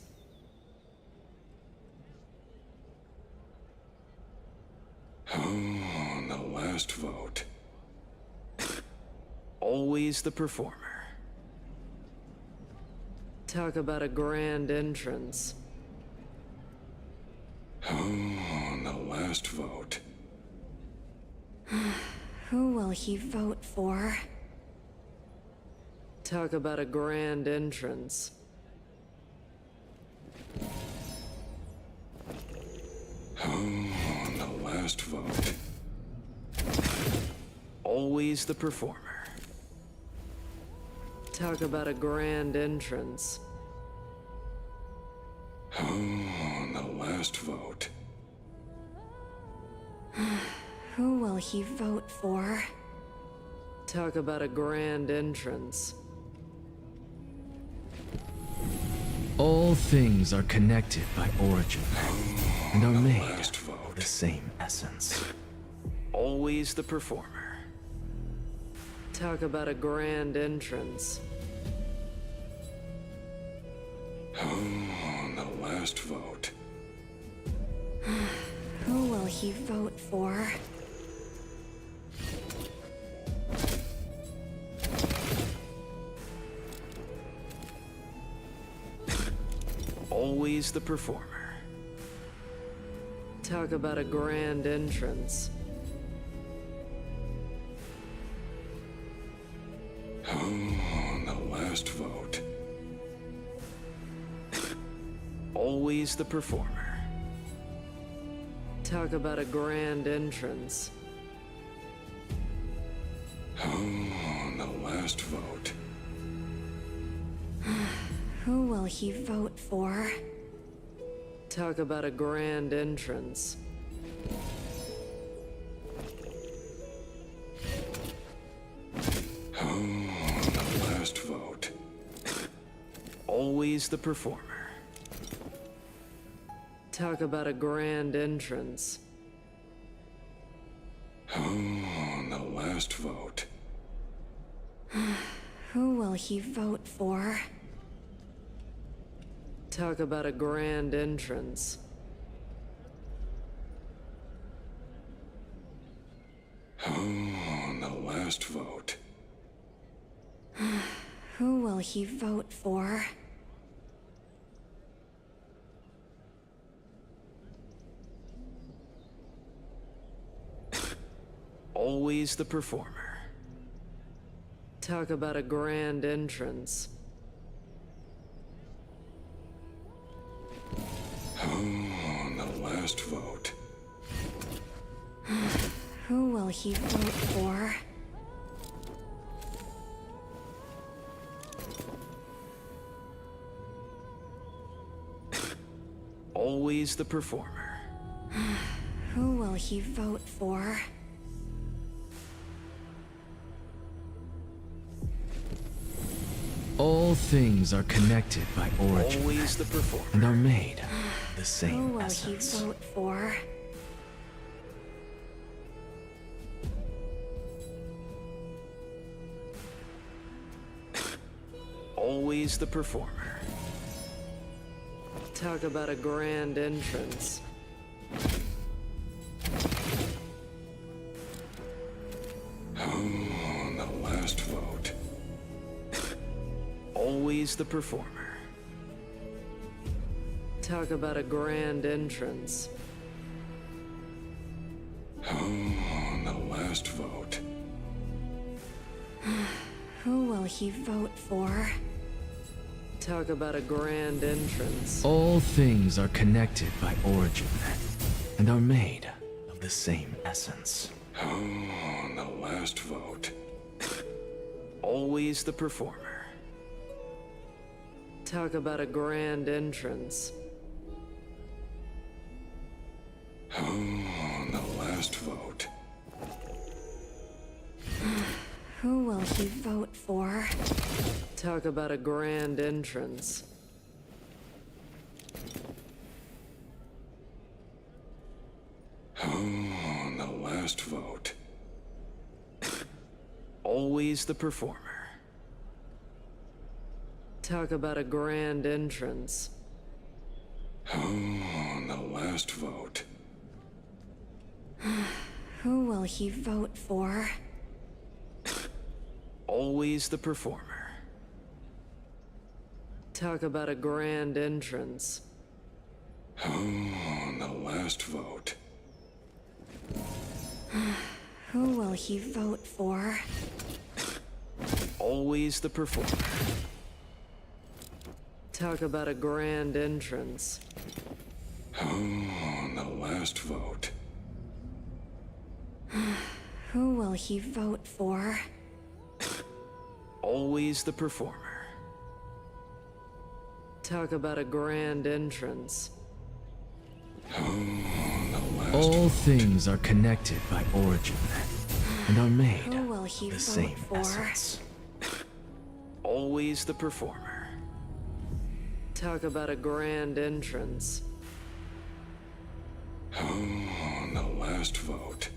Oh, the last vote. Always the performer. Talk about a grand entrance. Oh, on the last vote. Who will he vote for? Talk about a grand entrance. Oh, on the last vote. Always the performer. Talk about a grand entrance. Oh, on the last vote. Who will he vote for? Talk about a grand entrance. All things are connected by origin and are made of the same essence. Always the performer. Talk about a grand entrance. Oh, on the last vote. Who will he vote for? Always the performer. Talk about a grand entrance. Oh, on the last vote. Always the performer. Talk about a grand entrance. Oh, on the last vote. Who will he vote for? Talk about a grand entrance. Oh, on the last vote. Always the performer. Talk about a grand entrance. Oh, on the last vote. Who will he vote for? Talk about a grand entrance. Oh, on the last vote. Who will he vote for? Always the performer. Talk about a grand entrance. Oh, on the last vote. Who will he vote for? Always the performer. Who will he vote for? All things are connected by origin Always the performer. and are made of the Who same will essence. he vote for? Always the performer. Talk about a grand entrance. Oh, on the last vote. Always the performer. Talk about a grand entrance. Oh, on the last vote. Who will he vote for? Talk about a grand entrance. All things are connected by origin and are made of the same essence. Oh, on the last vote. Always the performer. Talk about a grand entrance. Oh, on the last vote. Who will he vote for? Talk about a grand entrance. Oh, on the last vote. Always the performer. Talk about a grand entrance. Oh, on the last vote. Who will he vote for? Always the performer. Talk about a grand entrance. Oh, the last vote. Who will he vote for? Always the performer. Talk about a grand entrance. Oh, the last vote. Who will he vote for? Always the performer. Talk about a grand entrance. All things are connected by origin and are made Who will he of the vote same for? essence. Always the performer. Talk about a grand entrance. Oh, the last vote.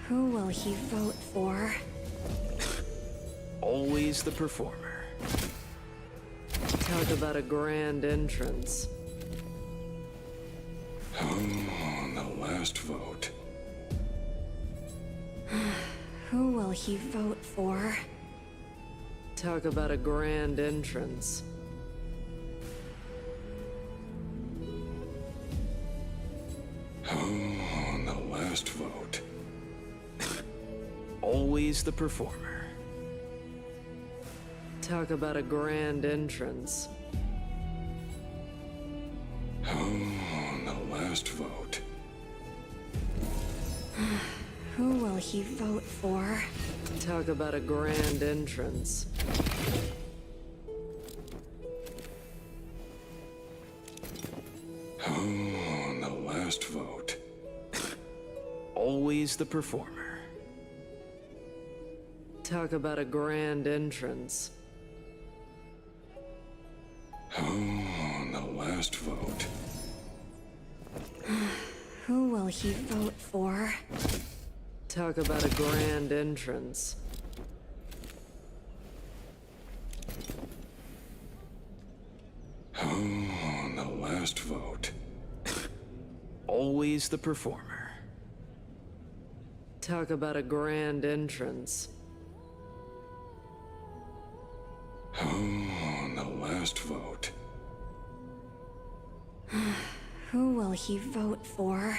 Who will he vote for? Always the performer. Talk about a grand entrance. Oh, the last vote. Who will he vote for? Talk about a grand entrance. Oh, the last vote. Always the performer. Talk about a grand entrance. Oh, the last vote. Who will he vote for? Talk about a grand entrance. Oh, the last vote. Always the performer. Talk about a grand entrance. Oh, the last vote. Who will he vote for? Talk about a grand entrance. Oh, the last vote. Always the performer. Talk about a grand entrance. Oh, the last vote. Who will he vote for?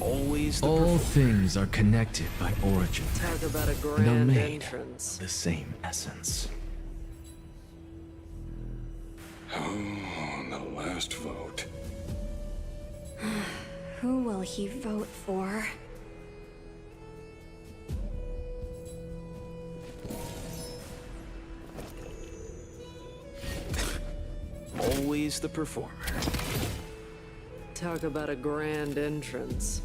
Always the All things are connected by origin Talk about a and are grand made entrance. of the same essence. Oh, the last vote. Who will he vote for? Always the performer. Talk about a grand entrance.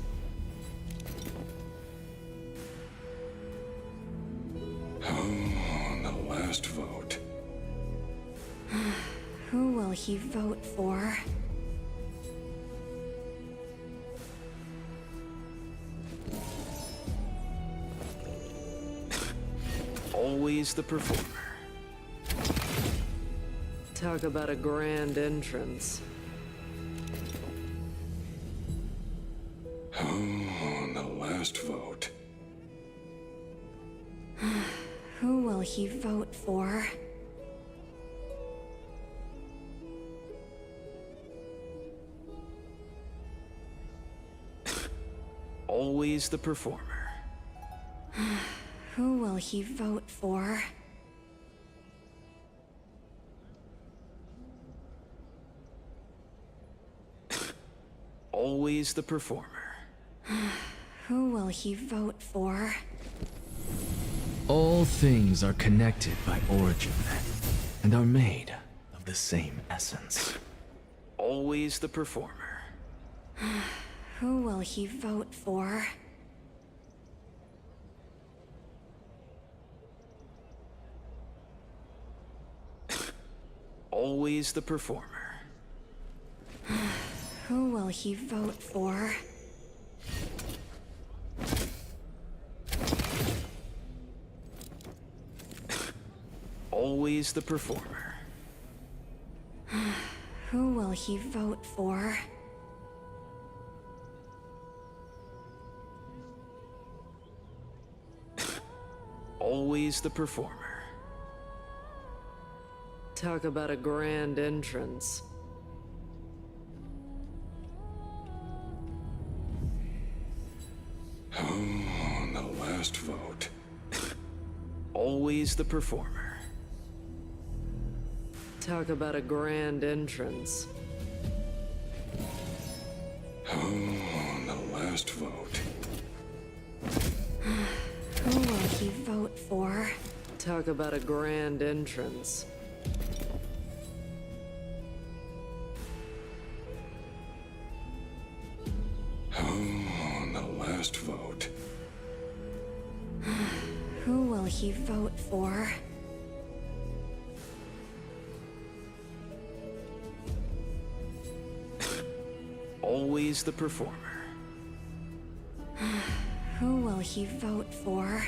Oh, the last vote. Who will he vote for? Always the performer. Talk about a grand entrance. Oh, the last vote. Who will he vote for? Always the performer. Who will he vote for? Always the performer. Who will he vote for? All things are connected by origin and are made of the same essence. Always the performer. Who will he vote for? Always the performer. Who will he vote for? Always the performer. Who will he vote for? Always the performer. Talk about a grand entrance. Oh, the last vote. Always the performer. Talk about a grand entrance. Oh, the last vote. Who will he vote for? Talk about a grand entrance. Oh, the last vote. Who will he vote for? Always the performer. Who will he vote for?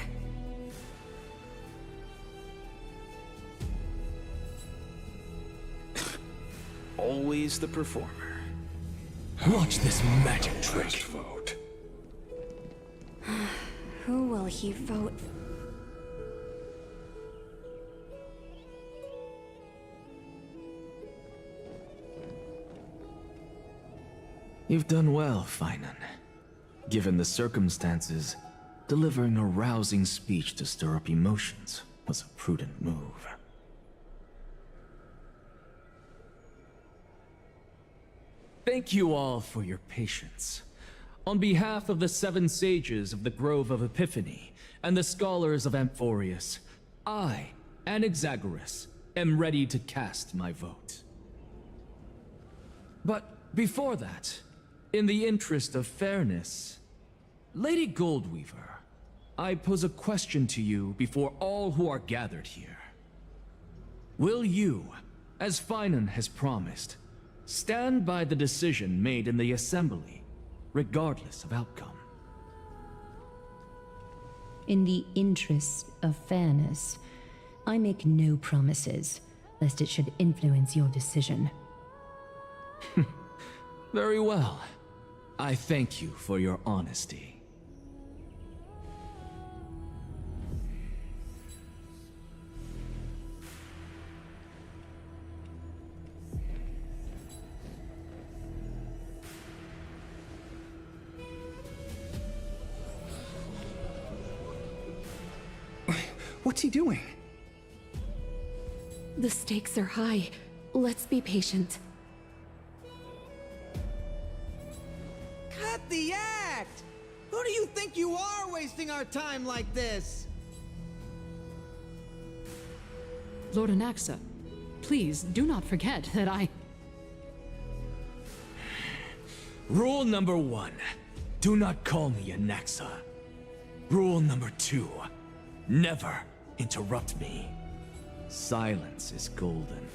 Always the performer. Watch this magic trick. Last vote. Who will he vote? You've done well, Finan. Given the circumstances, delivering a rousing speech to stir up emotions was a prudent move. Thank you all for your patience. On behalf of the 7 sages of the Grove of Epiphany and the scholars of Amphoreus, I, Anaxagoras, am ready to cast my vote. But before that, in the interest of fairness, Lady Goldweaver, I pose a question to you before all who are gathered here. Will you, as Finan has promised, stand by the decision made in the Assembly, regardless of outcome? In the interest of fairness, I make no promises, lest it should influence your decision. Very well. I thank you for your honesty. What's he doing? The stakes are high. Let's be patient. Cut the act! Who do you think you are wasting our time like this? Lord Anaxa, please do not forget that I... Rule number 1, do not call me Anaxa. Rule number 2, never interrupt me. Silence is golden.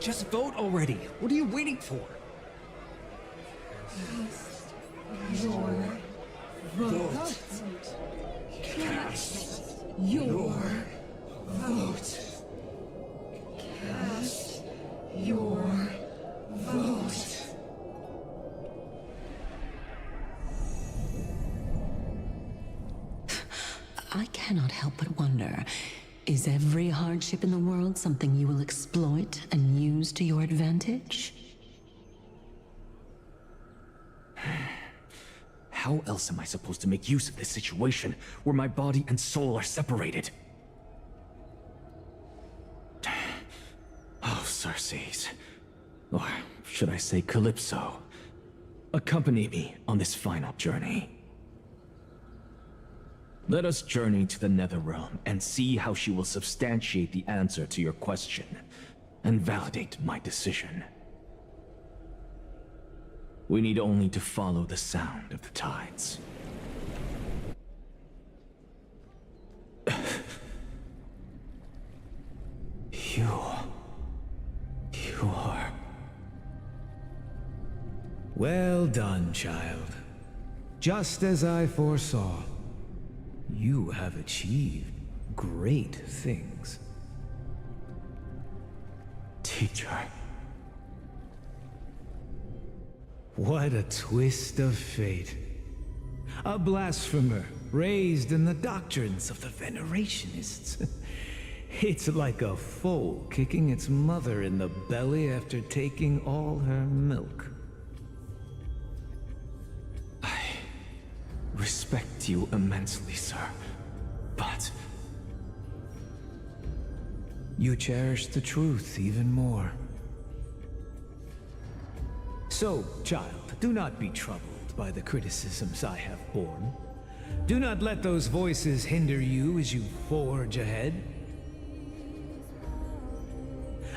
Just vote already. What are you waiting for? Your vote. Cast your vote. Cast your vote. I cannot help but wonder, is every hardship in the world something you will exploit and use to your advantage? How else am I supposed to make use of this situation where my body and soul are separated? Oh, Circes. Or should I say Calypso? Accompany me on this final journey. Let us journey to the Netherrealm and see how she will substantiate the answer to your question and validate my decision. We need only to follow the sound of the tides. You are... Well done, child. Just as I foresaw, you have achieved great things. Teacher. What a twist of fate. A blasphemer raised in the doctrines of the Venerationists. It's like a foal kicking its mother in the belly after taking all her milk. I respect you immensely, sir, but... You cherish the truth even more. So, child, do not be troubled by the criticisms I have borne. Do not let those voices hinder you as you forge ahead.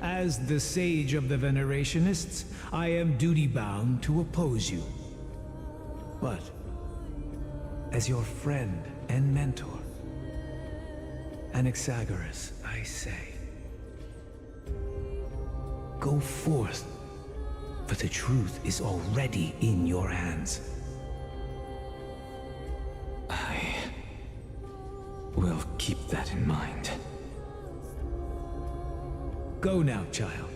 As the sage of the Venerationists, I am duty-bound to oppose you. But, as your friend and mentor, Anaxagoras, I say, go forth, for the truth is already in your hands. I will keep that in mind. Go now, child.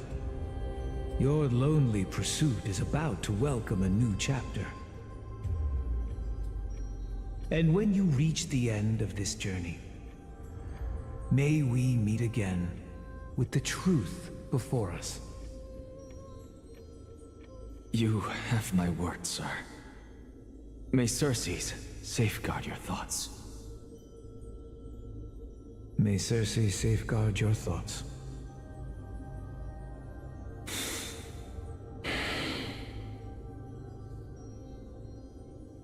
Your lonely pursuit is about to welcome a new chapter. And when you reach the end of this journey, may we meet again with the truth before us. You have my word, sir. May Circes safeguard your thoughts. May Circe safeguard your thoughts.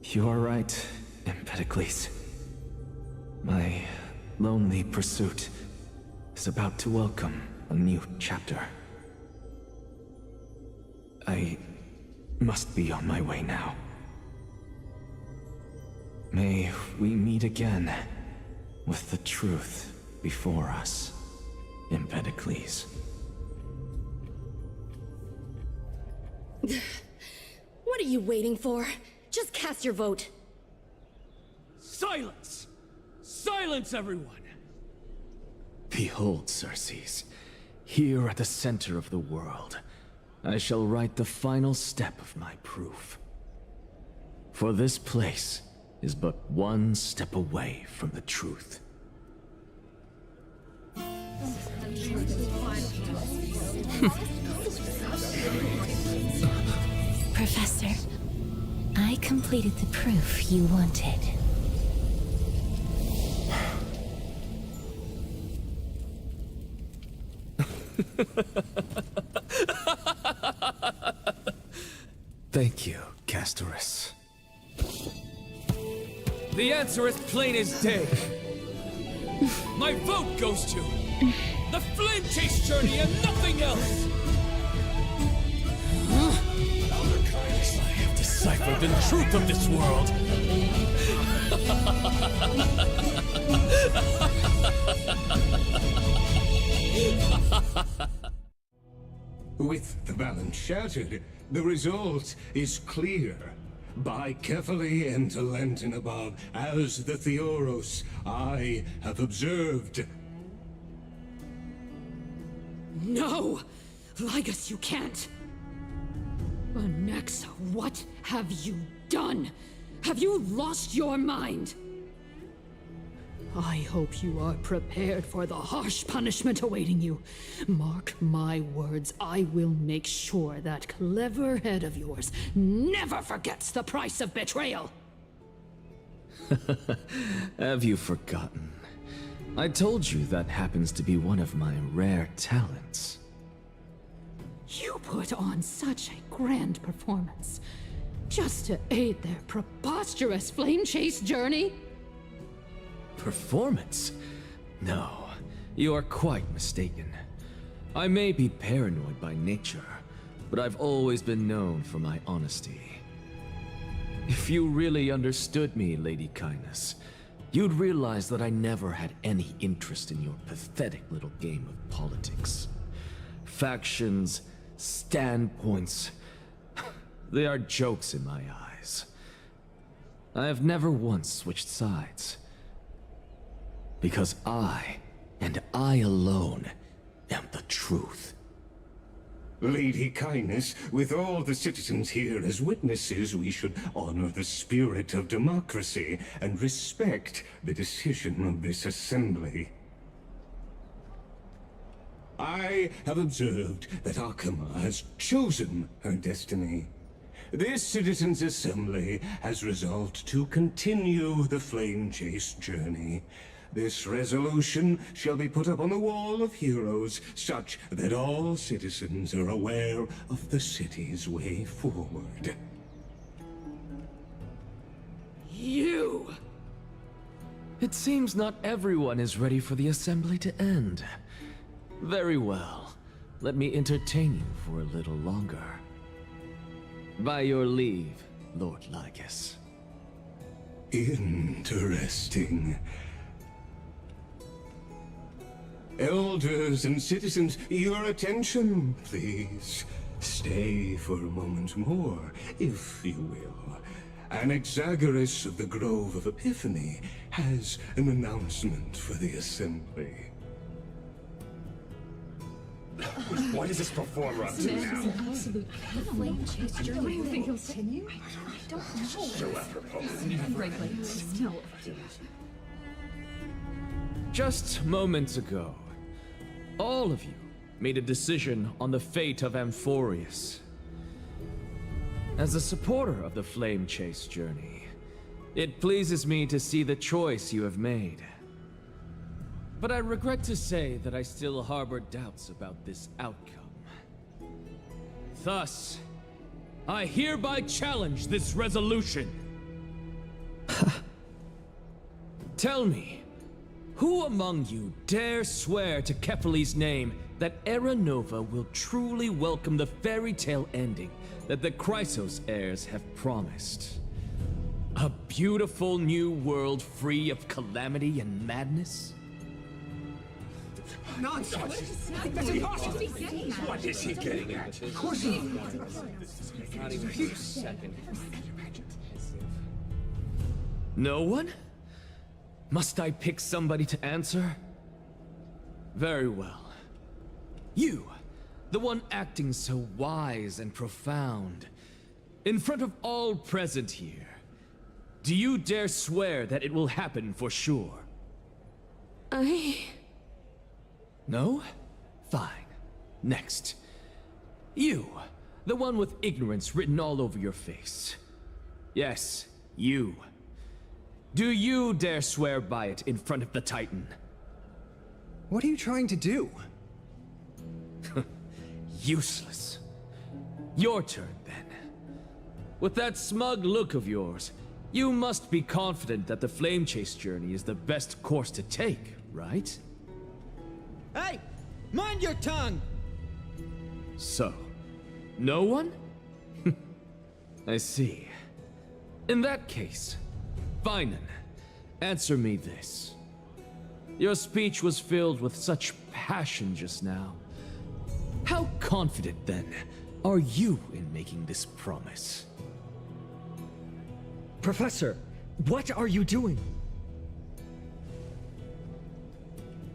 You are right, Empedocles. My lonely pursuit is about to welcome a new chapter. I must be on my way now. May we meet again with the truth before us, Empedocles. What are you waiting for? Just cast your vote. Silence! Silence, everyone! Behold, Circes, here at the center of the world, I shall write the final step of my proof. For this place is but one step away from the truth. Professor, I completed the proof you wanted. Thank you, Castorus. The answer is plain as day. My vote goes to the Flame Chase Journey and nothing else! I have deciphered the truth of this world! With the balance shattered, the result is clear. By carefully and Lenten above, as the Theoros I have observed. No! Ligus, you can't! Anaxa, what have you done? Have you lost your mind? I hope you are prepared for the harsh punishment awaiting you. Mark my words, I will make sure that clever head of yours never forgets the price of betrayal. Have you forgotten? I told you that happens to be one of my rare talents. You put on such a grand performance, just to aid their preposterous flame chase journey? Performance? No, you are quite mistaken. I may be paranoid by nature, but I've always been known for my honesty. If you really understood me, Lady Kindness, you'd realize that I never had any interest in your pathetic little game of politics. Factions, standpoints, they are jokes in my eyes. I have never once switched sides. Because I, and I alone, am the truth. Lady Kindness, with all the citizens here as witnesses, we should honor the spirit of democracy and respect the decision of this assembly. I have observed that Akama has chosen her destiny. This Citizens' Assembly has resolved to continue the Flame Chase journey. This resolution shall be put up on the Wall of Heroes, such that all citizens are aware of the city's way forward. You! It seems not everyone is ready for the assembly to end. Very well. Let me entertain you for a little longer. By your leave, Lord Lycus. Interesting. Elders and citizens, your attention, please. Stay for a moment more, if you will. Anaxagoras of the Grove of Epiphany has an announcement for the Assembly. What is this performer up to now? Flame chase journey. What do you think he'll continue? I don't know. So apropos. Frankly, still. Just moments ago, all of you made a decision on the fate of Amphoreus. As a supporter of the Flame Chase journey, it pleases me to see the choice you have made. But I regret to say that I still harbor doubts about this outcome. Thus, I hereby challenge this resolution. Tell me, who among you dare swear to Kefali's name that Era Nova will truly welcome the fairy tale ending that the Chrysos heirs have promised? A beautiful new world free of calamity and madness? Nonsense! That's impossible! What is he getting at? Of course he... No one? Must I pick somebody to answer? Very well. You, the one acting so wise and profound, in front of all present here, do you dare swear that it will happen for sure? No? Fine. Next. You, the one with ignorance written all over your face. Yes, you. Do you dare swear by it in front of the Titan? What are you trying to do? Useless. Your turn, then. With that smug look of yours, you must be confident that the Flame Chase journey is the best course to take, right? Hey! Mind your tongue! So, no one? I see. In that case, Finan, answer me this. Your speech was filled with such passion just now. How confident, then, are you in making this promise? Professor, what are you doing?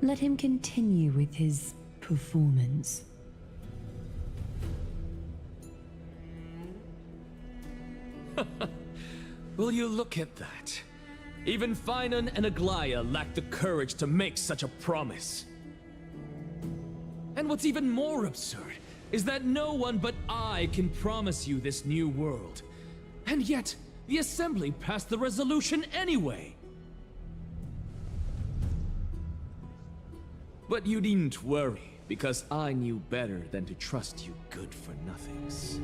Let him continue with his performance. Will you look at that? Even Finan and Aglaya lack the courage to make such a promise. And what's even more absurd is that no one but I can promise you this new world. And yet, the Assembly passed the resolution anyway. But you needn't worry, because I knew better than to trust you good-for-nothings.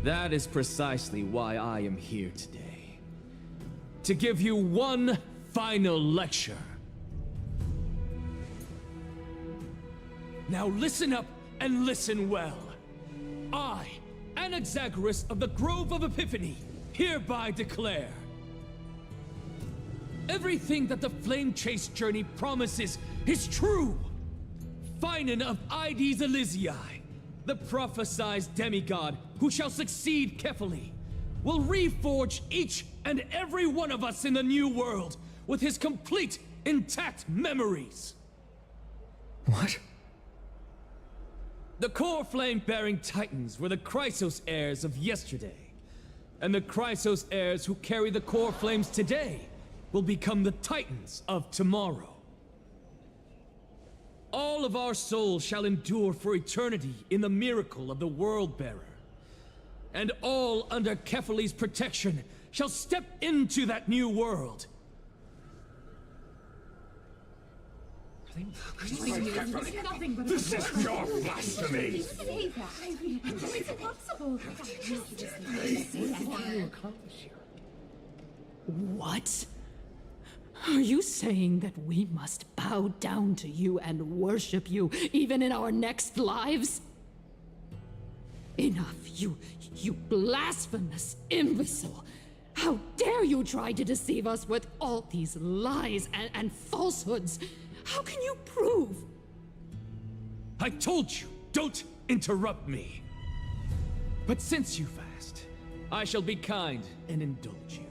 That is precisely why I am here today. To give you one final lecture. Now listen up and listen well. I, Anaxagoras of the Grove of Epiphany, hereby declare everything that the Flame Chase journey promises is true. Finan of Ides Elysiae, the prophesized demigod who shall succeed Kefali, will reforge each and every one of us in the new world with his complete, intact memories. What? The core flame-bearing titans were the Chrysos heirs of yesterday. And the Chrysos heirs who carry the core flames today will become the titans of tomorrow. All of our souls shall endure for eternity in the miracle of the World-Bearer. And all under Kefali's protection shall step into that new world. This is pure blasphemy! It's impossible. What? Are you saying that we must bow down to you and worship you, even in our next lives? Enough, you blasphemous imbecile! How dare you try to deceive us with all these lies and falsehoods? How can you prove? I told you, don't interrupt me. But since you've asked, I shall be kind and indulge you.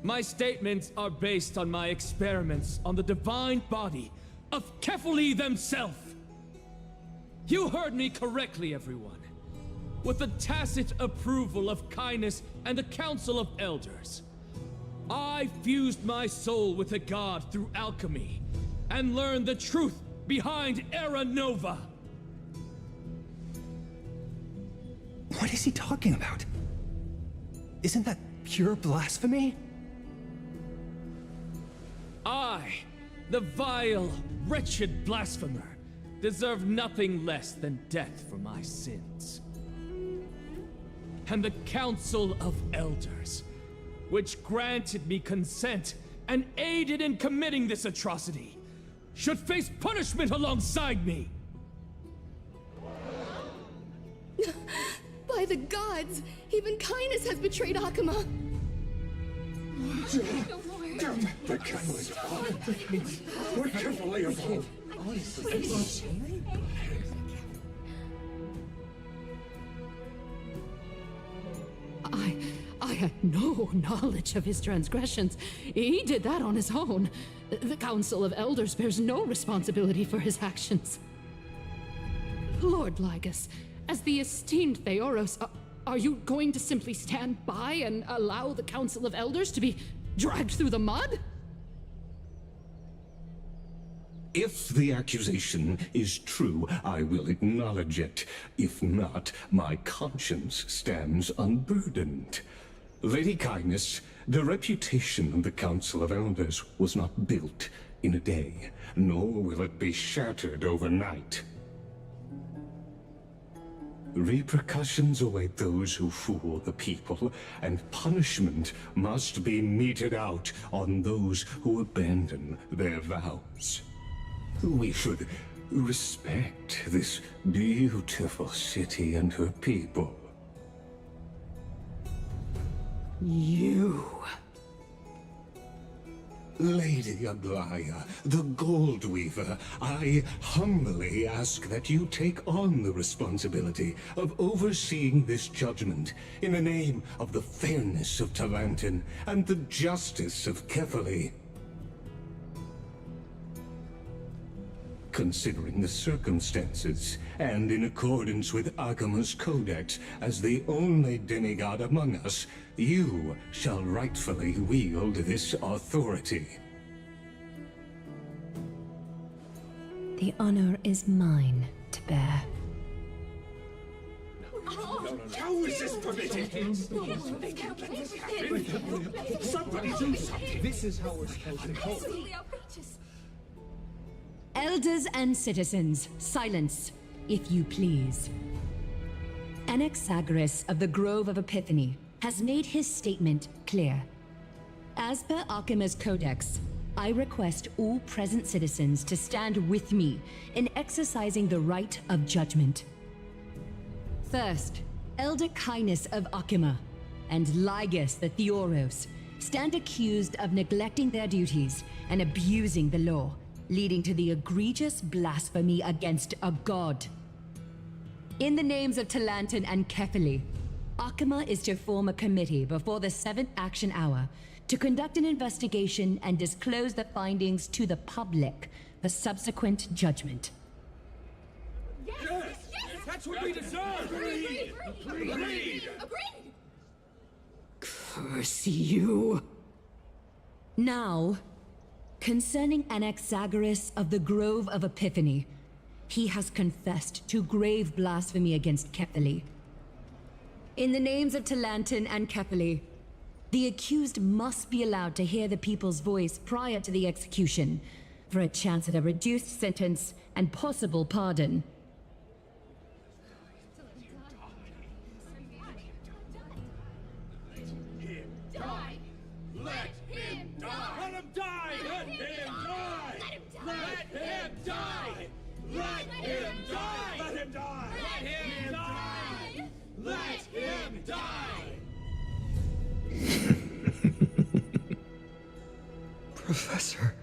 My statements are based on my experiments on the divine body of Kefali themselves. You heard me correctly, everyone. With the tacit approval of Kindness and the Council of Elders, I fused my soul with the god through alchemy and learned the truth behind Era Nova. What is he talking about? Isn't that pure blasphemy? I, the vile, wretched blasphemer, deserve nothing less than death for my sins. And the Council of Elders, which granted me consent and aided in committing this atrocity, should face punishment alongside me. By the gods, even Kindness has betrayed Akuma. The Kindness we're carefully involved. I had no knowledge of his transgressions. He did that on his own. The Council of Elders bears no responsibility for his actions. Lord Lygus, as the esteemed Theoros, are you going to simply stand by and allow the Council of Elders to be dragged through the mud? If the accusation is true, I will acknowledge it. If not, my conscience stands unburdened. Lady Kindness, the reputation of the Council of Elders was not built in a day, nor will it be shattered overnight. Repercussions await those who fool the people, and punishment must be meted out on those who abandon their vows. We should respect this beautiful city and her people. You... Lady Aglaya, the Gold Weaver, I humbly ask that you take on the responsibility of overseeing this judgment in the name of the fairness of Talantin and the justice of Kefali. Considering the circumstances, and in accordance with Akuma's codex as the only demigod among us, you shall rightfully wield this authority. The honor is mine to bear. How is this permitted? Somebody do something! This is how we're supposed to hold. Elders and citizens, silence, if you please. Anaxagoras of the Grove of Epiphany has made his statement clear. As per Akuma's codex, I request all present citizens to stand with me in exercising the right of judgment. First, Elder Kindness of Akuma and Lygus the Theoros stand accused of neglecting their duties and abusing the law, leading to the egregious blasphemy against a god. In the names of Talantin and Kefali, Akuma is to form a committee before the 7th action hour to conduct an investigation and disclose the findings to the public for subsequent judgment. Yes! That's what we deserve! Agreed! Curse you! Now, concerning Anaxagoras of the Grove of Epiphany, he has confessed to grave blasphemy against Kepali. In the names of Talantin and Kepali, the accused must be allowed to hear the people's voice prior to the execution, for a chance at a reduced sentence and possible pardon. Let him die! Let him die! Let him die! Let him die! Let him die! Let him die! Let him die! Let him die! Professor.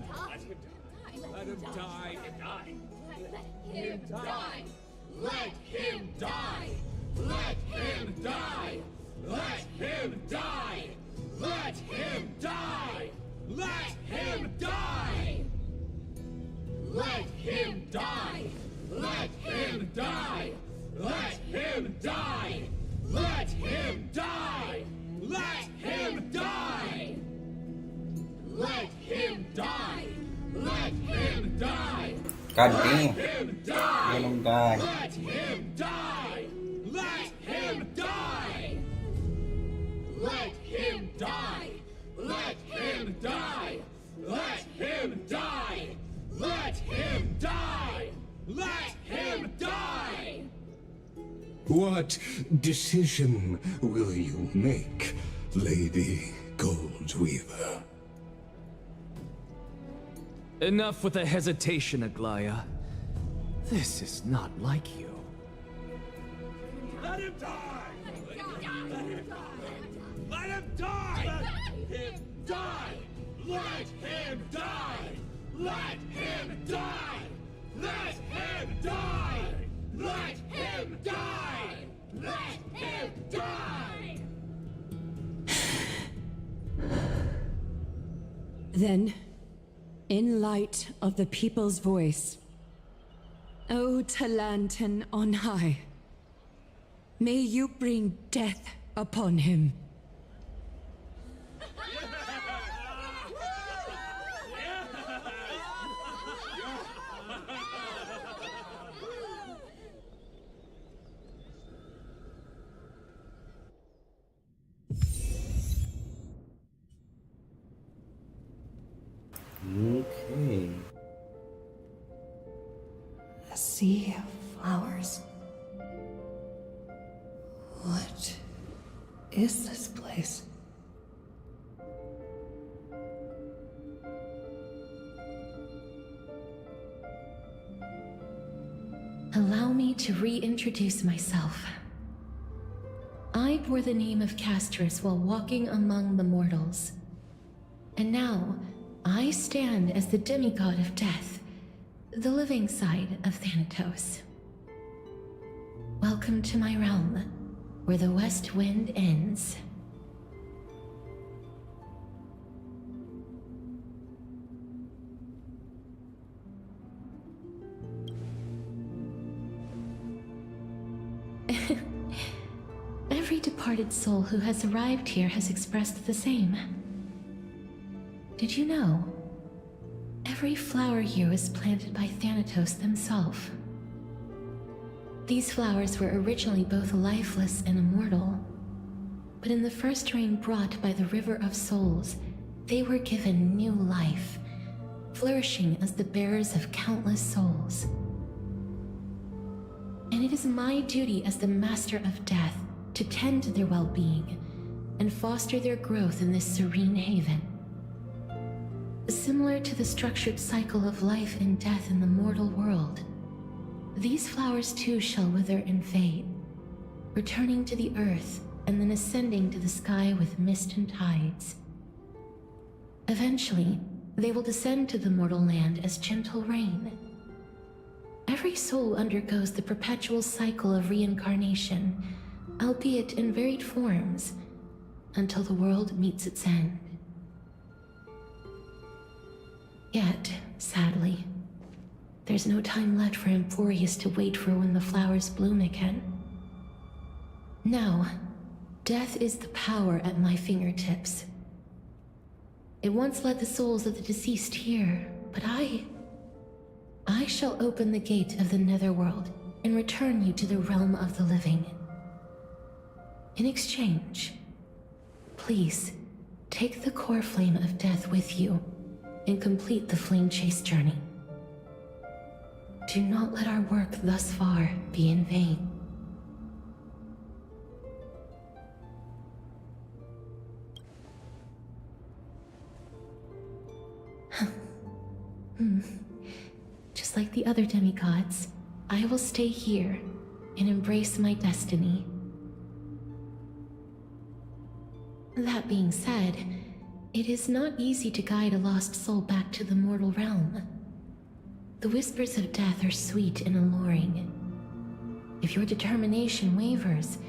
Let him die! Let him die! Let him die! Let him die! Let him die! Let him die! Let him die! Let him die! Let him die! Let him die! Let him die! Let him die! Let him die! Let him die! God damn. Let him die! Let him die. Let him die! Let him die! Let him die! Let him die! Let him die! Let him die! Let him die! What decision will you make, Lady Goldweaver? Enough with the hesitation, Aglaya. This is not like you. Let him die! Let him die! Let him die! Let him die! Let him die! Let him die! Let him die! Let him die! Let him die! Then, in light of the people's voice, O Talantin on high, may you bring death upon him. Okay. A sea of flowers. What is this place? Allow me to reintroduce myself. I bore the name of Castrus while walking among the mortals. And now, I stand as the demigod of death, the living side of Thanatos. Welcome to my realm, where the west wind ends. Every departed soul who has arrived here has expressed the same. Did you know? Every flower here was planted by Thanatos themselves. These flowers were originally both lifeless and immortal, but in the first rain brought by the River of Souls, they were given new life, flourishing as the bearers of countless souls. And it is my duty as the Master of Death to tend to their well-being and foster their growth in this serene haven. Similar to the structured cycle of life and death in the mortal world, these flowers too shall wither and fade, returning to the earth and then ascending to the sky with mist and tides. Eventually, they will descend to the mortal land as gentle rain. Every soul undergoes the perpetual cycle of reincarnation, albeit in varied forms, until the world meets its end. Yet, sadly, There's no time left for Amphoreus to wait for when the flowers bloom again. No, death is the power at my fingertips. It once led the souls of the deceased here, but I shall open the gate of the netherworld and return you to the realm of the living. In exchange, please, take the core flame of death with you and complete the flame chase journey. Do not let our work thus far be in vain. Just like the other demigods, I will stay here and embrace my destiny. That being said, it is not easy to guide a lost soul back to the mortal realm. The whispers of death are sweet and alluring. If your determination wavers,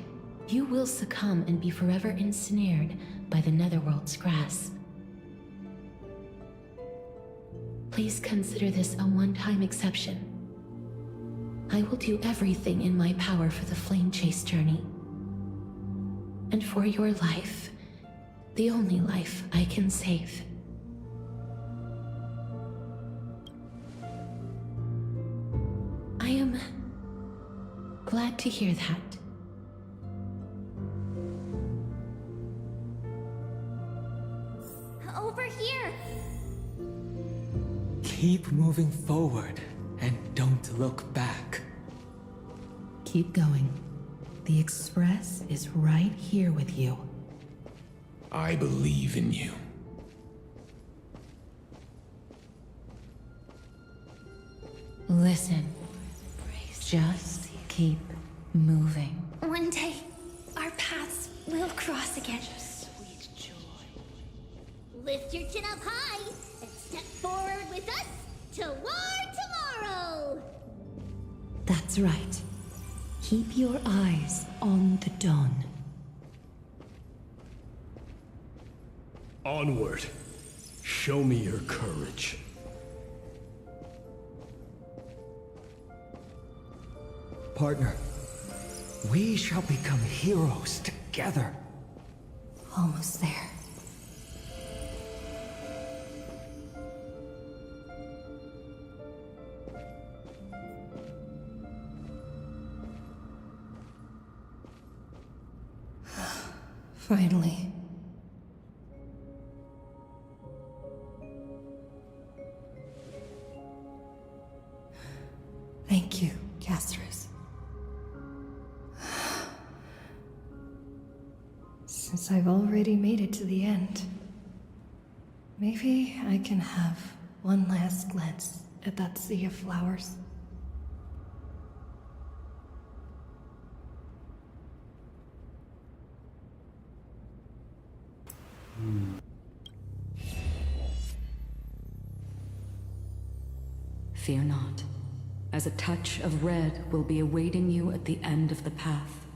you will succumb and be forever ensnared by the netherworld's grasp. Please consider this a one-time exception. I will do everything in my power for the flame chase journey. And for your life, the only life I can save. I am glad to hear that. Over here! Keep moving forward, and don't look back. Keep going. The Express is right here with you. I believe in you. Listen. Just keep moving. One day, our paths will cross again. Sweet joy. Lift your chin up high and step forward with us toward tomorrow! That's right. Keep your eyes on the dawn. Onward. Show me your courage. Partner, we shall become heroes together. Almost there. Finally. Thank you, Castrus. Since I've already made it to the end, maybe I can have one last glance at that sea of flowers. Fear not, as a touch of red will be awaiting you at the end of the path.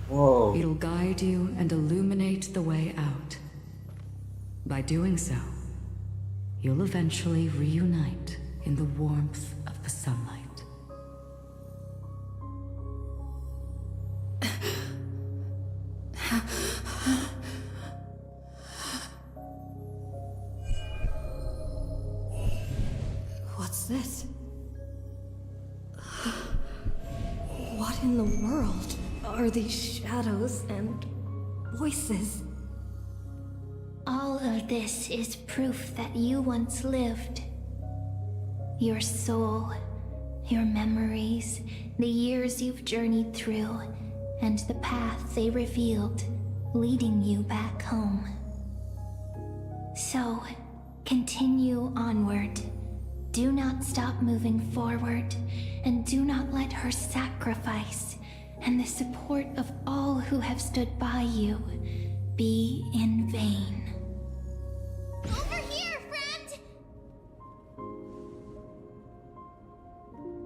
Whoa. It'll guide you and illuminate the way out. By doing so, you'll eventually reunite in the warmth of the sunlight. What's this? What in the world are these shadows and voices? All of this is proof that you once lived. Your soul, your memories, the years you've journeyed through, and the path they revealed, leading you back home. So, continue onward. Do not stop moving forward, and do not let her sacrifice and the support of all who have stood by you be in vain. Over here, friend!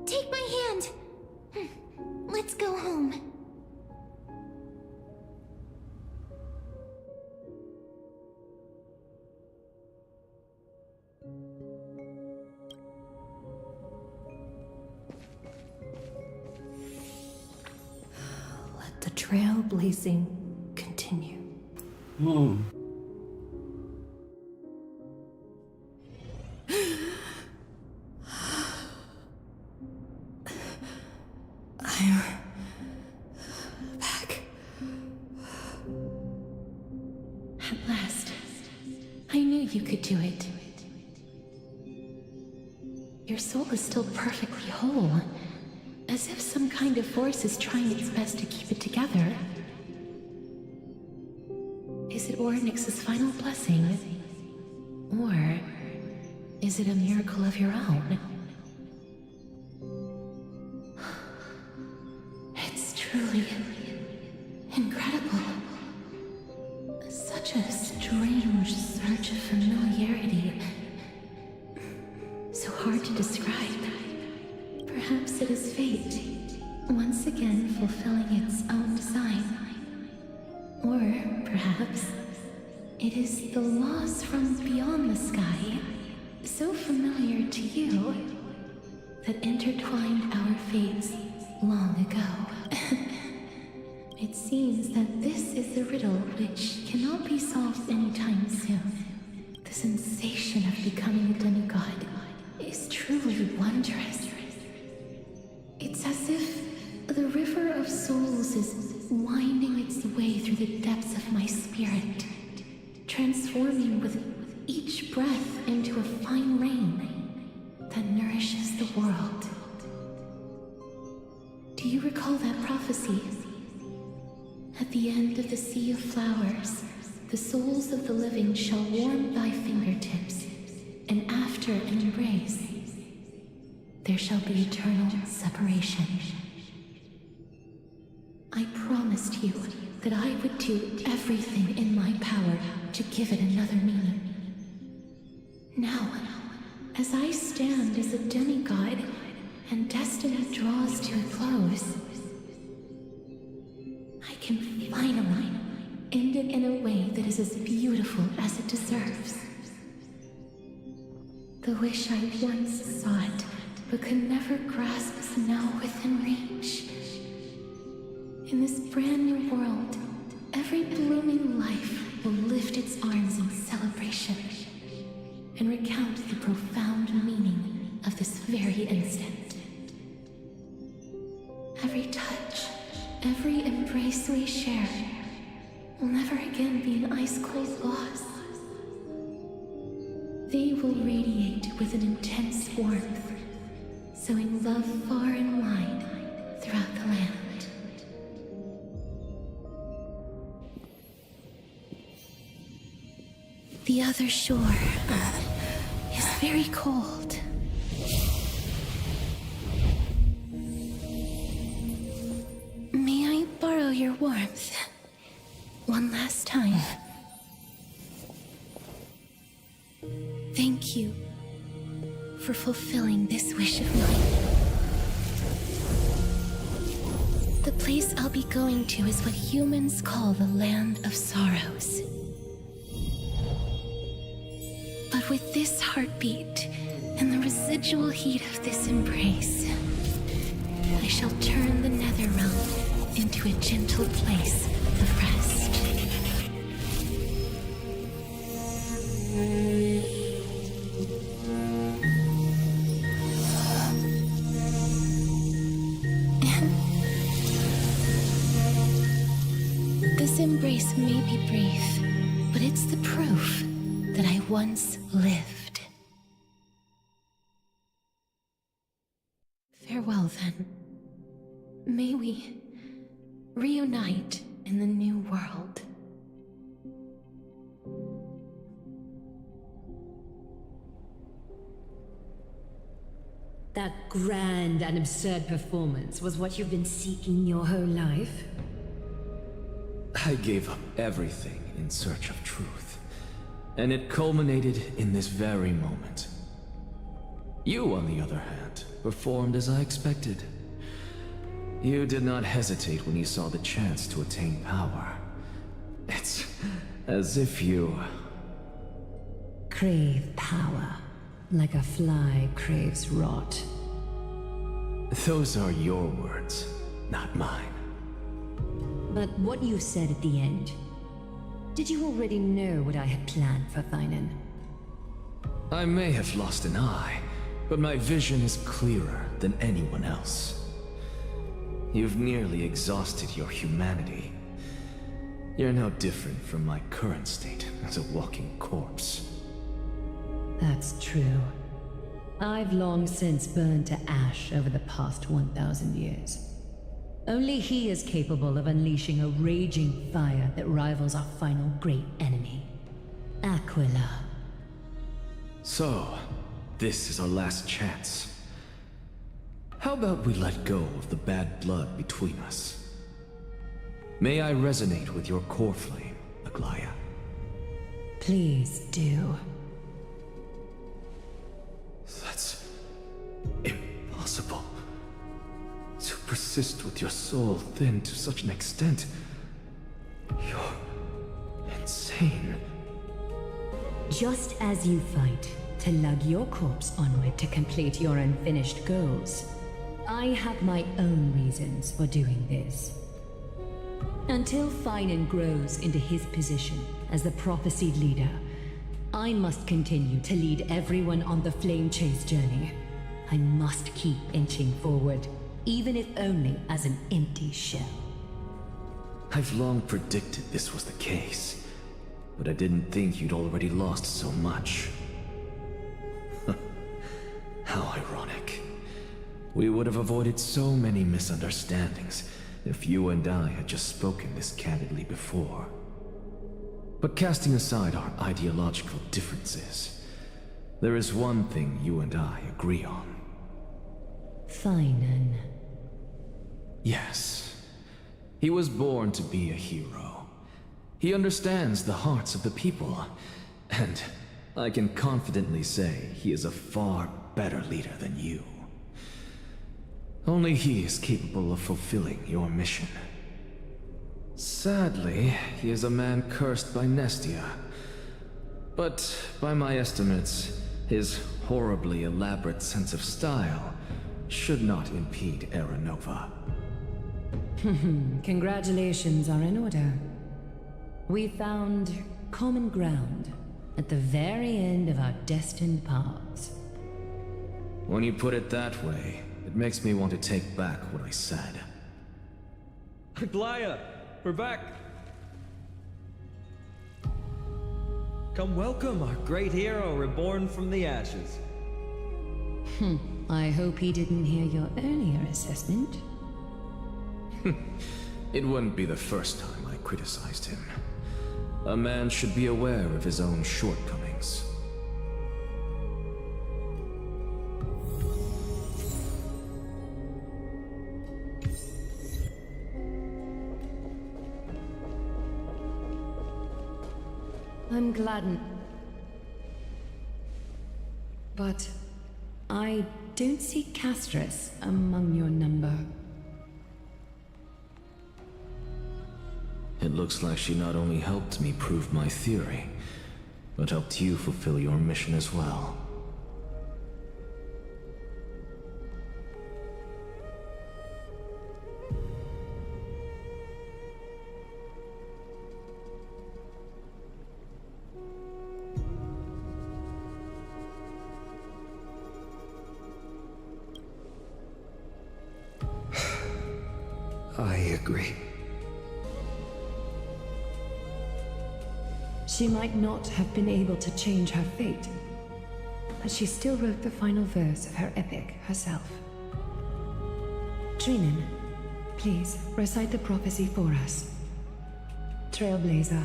Take my hand. Let's go home. trailblazing continue. I'm back. At last, I knew you could do it. Your soul is still perfectly whole, as if some kind of force is trying its best to keep it together. Is it Ornyx's final blessing? Or is it a miracle of your own? It's truly incredible. Such a strange surge of familiarity. So hard to describe. Perhaps it is fate, once again fulfilling its own design. Or perhaps it is the laws from beyond the sky, so familiar to you, that intertwined our fates long ago. It seems that this is the riddle which cannot be solved anytime soon. The sensation of becoming a demigod is truly wondrous. It's as if the river of souls is winding its way through the depths of my spirit, transforming with each breath into a fine rain that nourishes the world. Do you recall that prophecy? At the end of the sea of flowers, the souls of the living shall warm thy fingertips, and after an embrace, there shall be eternal separation. I promised you that I would do everything in my power to give it another meaning. Now, as I stand as a demigod and destiny draws to a close, I can finally end it in a way that is as beautiful as it deserves. The wish I once sought but could never grasp is now within reach. In this brand new world, every blooming life will lift its arms in celebration and recount the profound meaning of this very instant. Every touch, every embrace we share will never again be an ice-cold loss. They will radiate with an intense warmth, sowing love far and wide throughout the land. The other shore is very cold. May I borrow your warmth one last time? Thank you for fulfilling this wish of mine. The place I'll be going to is what humans call the Land of Sorrows. But with this heartbeat and the residual heat of this embrace, I shall turn the nether realm into a gentle place of rest. This embrace may be brief, but it's the proof that I once lived. Farewell, then. May we reunite in the new world. That grand and absurd performance was what you've been seeking your whole life? I gave up everything in search of truth, and it culminated in this very moment. You, on the other hand, performed as I expected. You did not hesitate when you saw the chance to attain power. It's as if you... Crave power, like a fly craves rot. Those are your words, not mine. But what you said at the end, did you already know what I had planned for Thynan? I may have lost an eye, but my vision is clearer than anyone else. You've nearly exhausted your humanity. You're no different from my current state as a walking corpse. That's true. I've long since burned to ash over the past 1,000 years. Only he is capable of unleashing a raging fire that rivals our final great enemy, Aquila. So, this is our last chance. How about we let go of the bad blood between us? May I resonate with your core flame, Aglaya? Please do. That's impossible. To persist with your soul thinned to such an extent. You're insane. Just as you fight to lug your corpse onward to complete your unfinished goals, I have my own reasons for doing this. Until Thynan grows into his position as the prophesied leader, I must continue to lead everyone on the flame chase journey. I must keep inching forward, even if only as an empty shell. I've long predicted this was the case, but I didn't think you'd already lost so much. How ironic. We would have avoided so many misunderstandings if you and I had just spoken this candidly before. But casting aside our ideological differences, there is one thing you and I agree on. Thynan. Yes. He was born to be a hero. He understands the hearts of the people, and I can confidently say he is a far better leader than you. Only he is capable of fulfilling your mission. Sadly, he is a man cursed by Nestia. But by my estimates, his horribly elaborate sense of style should not impede Era Nova. Congratulations are in order. We found common ground at the very end of our destined paths. When you put it that way, it makes me want to take back what I said. Aglaya, we're back. Come welcome our great hero reborn from the ashes. I hope he didn't hear your earlier assessment. It wouldn't be the first time I criticized him. A man should be aware of his own shortcomings. I'm gladdened. But I don't see Castris among your number. It looks like she not only helped me prove my theory, but helped you fulfill your mission as well. I agree. She might not have been able to change her fate, but she still wrote the final verse of her epic herself. Trinan, please recite the prophecy for us. Trailblazer,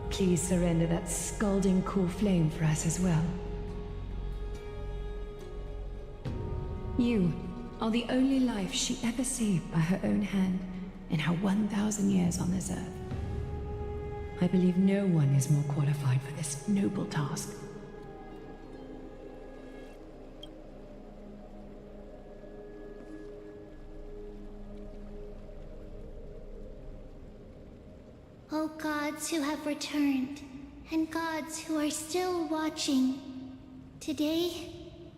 please surrender that scalding cool flame for us as well. You are the only life she ever saved by her own hand in her 1,000 years on this earth. I believe no one is more qualified for this noble task. O gods who have returned, and gods who are still watching, today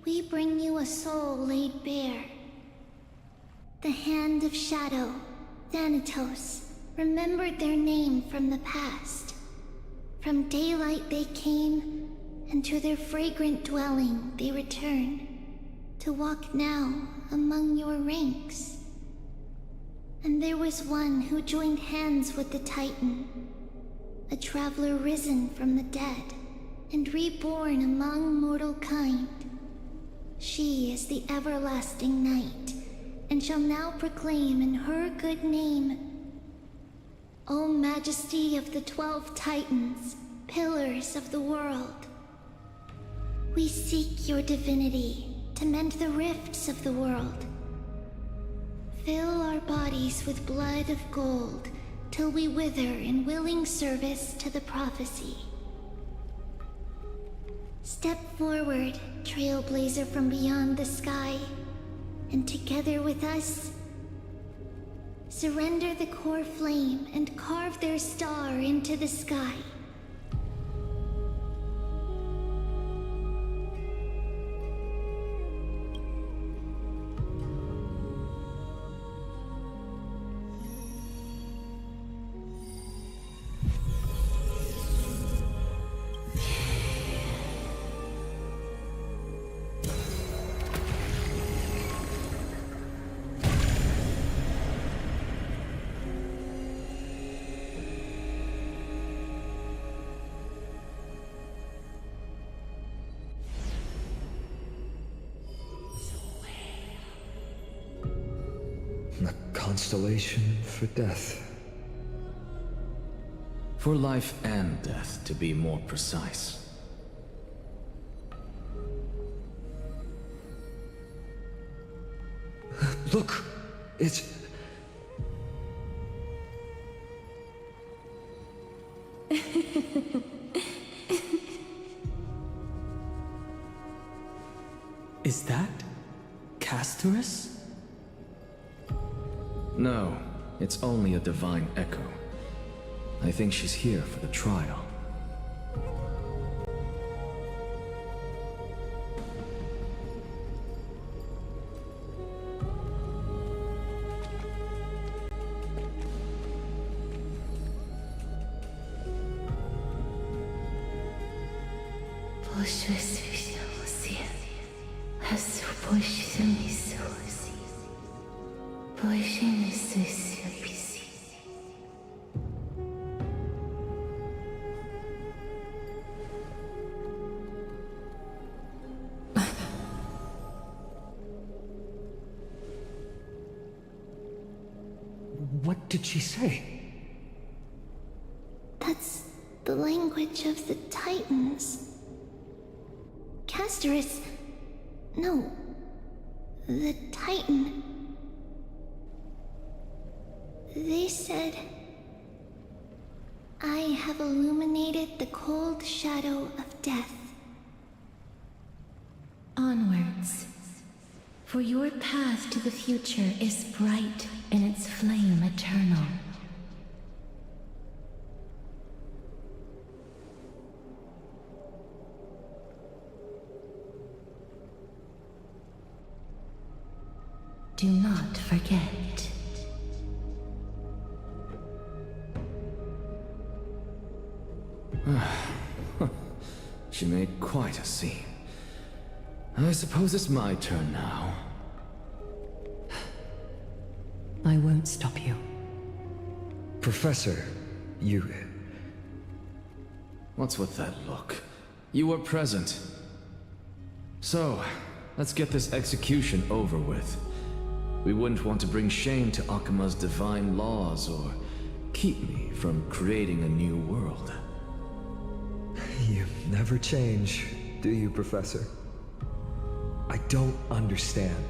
we bring you a soul laid bare. The hand of shadow, Thanatos, remembered their name from the past. From daylight they came, and to their fragrant dwelling they return, to walk now among your ranks. And there was one who joined hands with the Titan, a traveler risen from the dead, and reborn among mortal kind. She is the everlasting night, and shall now proclaim in her good name, O Majesty of the 12 Titans, pillars of the world. We seek your divinity to mend the rifts of the world. Fill our bodies with blood of gold, till we wither in willing service to the prophecy. Step forward, trailblazer from beyond the sky, and together with us, surrender the core flame and carve their star into the sky. A constellation for death. For life and death, to be more precise. Look! It's... Is that Castorus? No, it's only a divine echo. I think she's here for the trial. What did she say? That's the language of the Titans. Castorus... No. The Titan. They said... I have illuminated the cold shadow of death. Onwards. For your path to the future is bright and its flame eternal. Do not forget. She made quite a scene. I suppose it's my turn now. I won't stop you. Professor, you... What's with that look? You were present. So, let's get this execution over with. We wouldn't want to bring shame to Akima's divine laws or keep me from creating a new world. You never change, do you, Professor? I don't understand.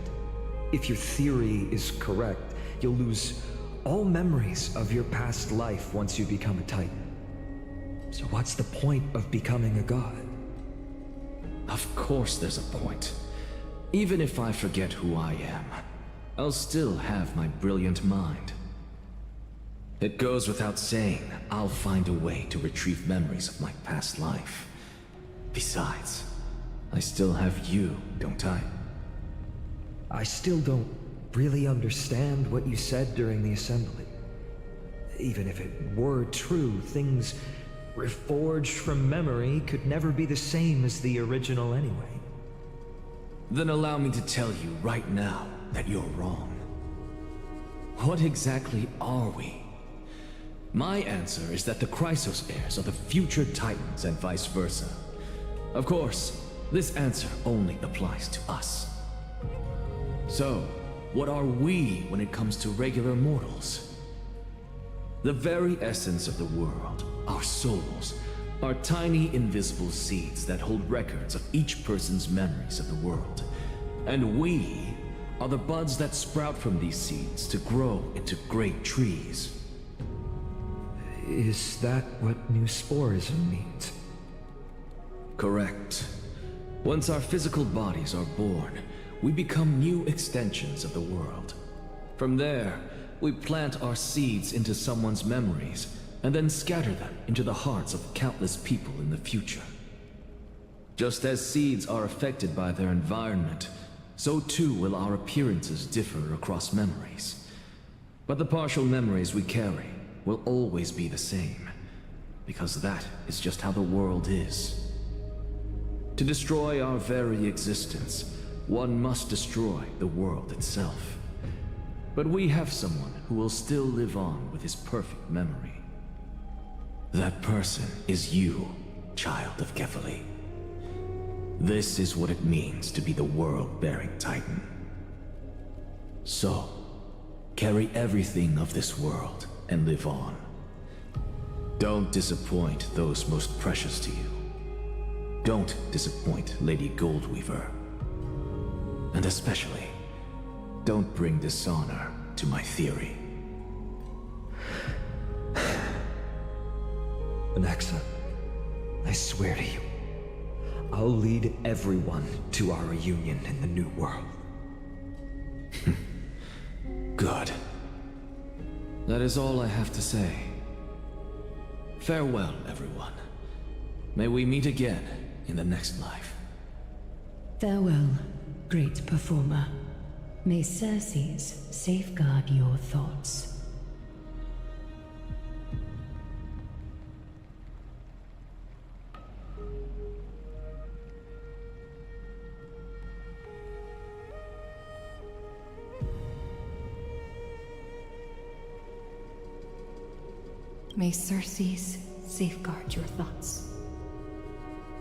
If your theory is correct, you'll lose all memories of your past life once you become a Titan. So what's the point of becoming a god? Of course there's a point. Even if I forget who I am, I'll still have my brilliant mind. It goes without saying, I'll find a way to retrieve memories of my past life. Besides, I still have you, don't I? I still don't really understand what you said during the assembly. Even if it were true, things reforged from memory could never be the same as the original anyway. Then allow me to tell you right now that you're wrong. What exactly are we? My answer is that the Chrysos heirs are the future Titans and vice versa. Of course, this answer only applies to us. So, what are we when it comes to regular mortals? The very essence of the world, our souls, are tiny invisible seeds that hold records of each person's memories of the world. And we are the buds that sprout from these seeds to grow into great trees. Is that what new sporism means? Correct. Once our physical bodies are born, we become new extensions of the world. From there, we plant our seeds into someone's memories, and then scatter them into the hearts of countless people in the future. Just as seeds are affected by their environment, so too will our appearances differ across memories. But the partial memories we carry will always be the same, because that is just how the world is. To destroy our very existence, one must destroy the world itself. But we have someone who will still live on with his perfect memory. That person is you, child of Kefali. This is what it means to be the world-bearing Titan. So, carry everything of this world and live on. Don't disappoint those most precious to you. Don't disappoint Lady Goldweaver. And especially, don't bring dishonor to my theory. Anaxa, I swear to you, I'll lead everyone to our reunion in the new world. Good. That is all I have to say. Farewell, everyone. May we meet again in the next life. Farewell, great performer. May Circes safeguard your thoughts. May Circes safeguard your thoughts.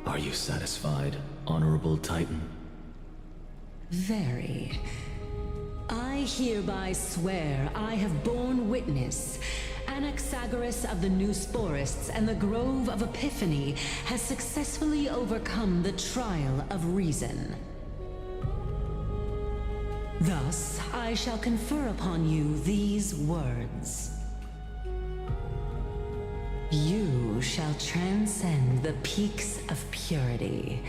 Are you satisfied, Honorable Titan? Very. I hereby swear I have borne witness. Anaxagoras of the New Sporists and the Grove of Epiphany has successfully overcome the trial of reason. Thus, I shall confer upon you these words. You shall transcend the peaks of purity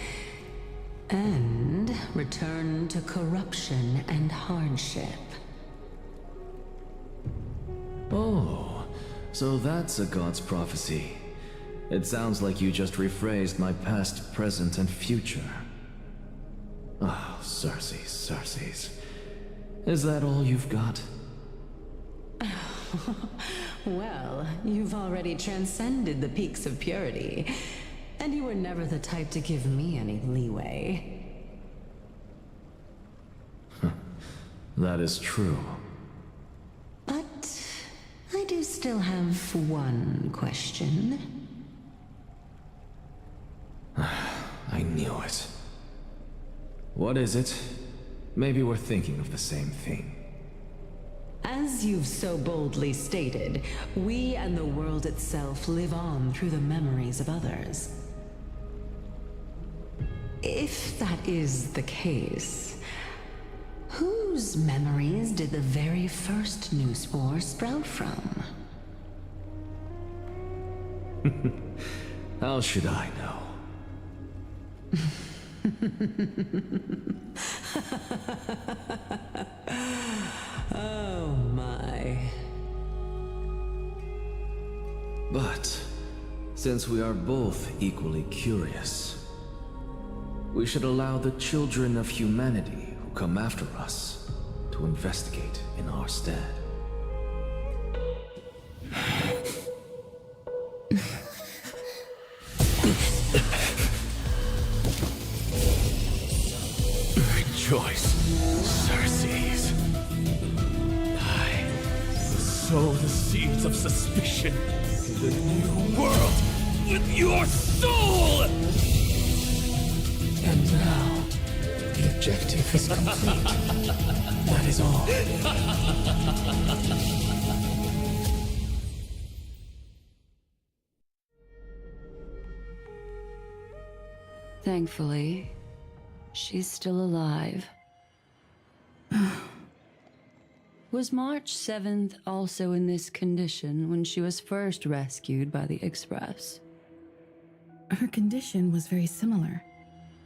and return to corruption and hardship. Oh, so that's a god's prophecy. It sounds like you just rephrased my past, present, and future. Oh, Circes. Is that all you've got? Well, you've already transcended the peaks of purity, and you were never the type to give me any leeway. That is true. But I do still have one question. I knew it. What is it? Maybe we're thinking of the same thing. As you've so boldly stated, we and the world itself live on through the memories of others. If that is the case, whose memories did the very first new spore sprout from? How should I know? Oh my. But, since we are both equally curious, we should allow the children of humanity who come after us to investigate in our stead. Rejoice, Circes. I sow the seeds of suspicion in the new world with your soul! And now, the objective is complete. That is all. Thankfully, she's still alive. Was March 7th also in this condition when she was first rescued by the Express? Her condition was very similar.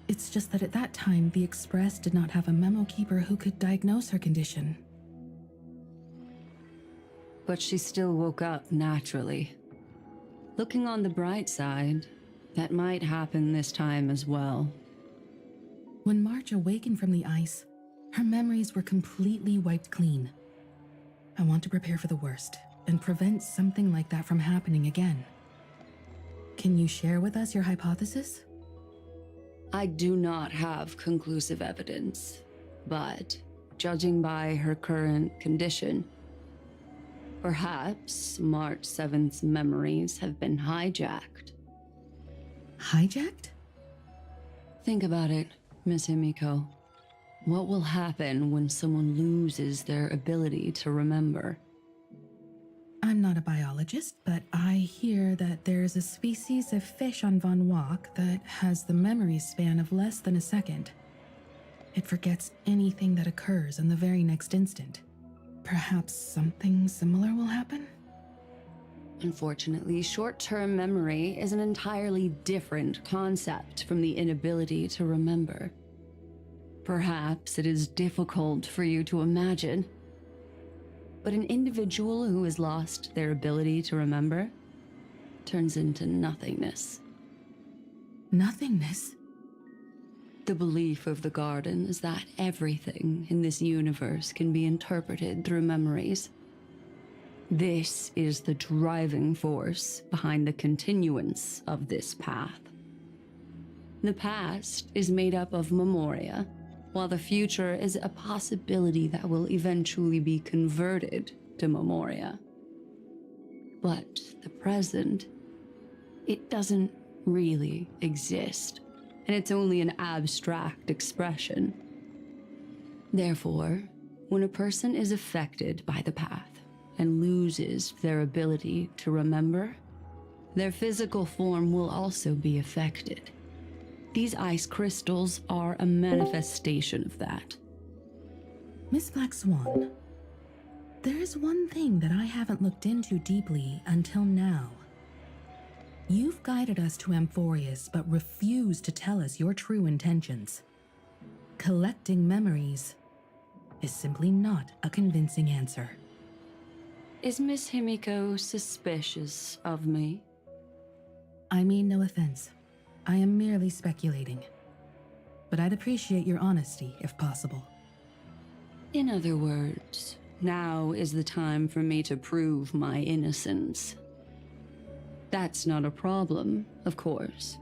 It's just that at that time, the Express did not have a memo keeper who could diagnose her condition. But she still woke up naturally. Looking on the bright side, that might happen this time as well. When March awakened from the ice, her memories were completely wiped clean. I want to prepare for the worst and prevent something like that from happening again. Can you share with us your hypothesis? I do not have conclusive evidence, but judging by her current condition, perhaps March 7th's memories have been hijacked. Hijacked? Think about it, Miss Himiko. What will happen when someone loses their ability to remember? I'm not a biologist, but I hear that there's a species of fish on Von Wach that has the memory span of less than a second. It forgets anything that occurs in the very next instant. Perhaps something similar will happen? Unfortunately, short-term memory is an entirely different concept from the inability to remember. Perhaps it is difficult for you to imagine, but an individual who has lost their ability to remember turns into nothingness. Nothingness? The belief of the Garden is that everything in this universe can be interpreted through memories. This is the driving force behind the continuance of this path. The past is made up of memoria, while the future is a possibility that will eventually be converted to memoria. But the present, it doesn't really exist, and it's only an abstract expression. Therefore, when a person is affected by the path and loses their ability to remember, their physical form will also be affected. These ice crystals are a manifestation of that. Miss Black Swan, there is one thing that I haven't looked into deeply until now. You've guided us to Amphoreus, but refused to tell us your true intentions. Collecting memories is simply not a convincing answer. Is Miss Himiko suspicious of me? I mean no offense. I am merely speculating. But I'd appreciate your honesty, if possible. In other words, now is the time for me to prove my innocence. That's not a problem, of course.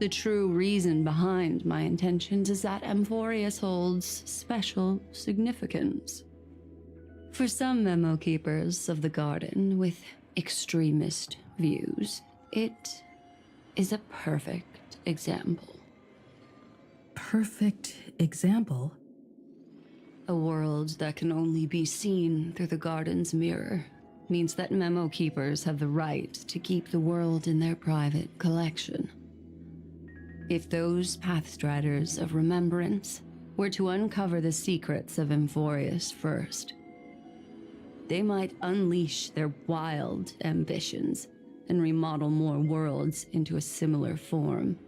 The true reason behind my intentions is that Amphoreus holds special significance. For some memo keepers of the Garden with extremist views, it is a perfect example. Perfect example? A world that can only be seen through the Garden's mirror means that memo keepers have the right to keep the world in their private collection. If those Pathstriders of Remembrance were to uncover the secrets of Amphoreus first, they might unleash their wild ambitions and remodel more worlds into a similar form.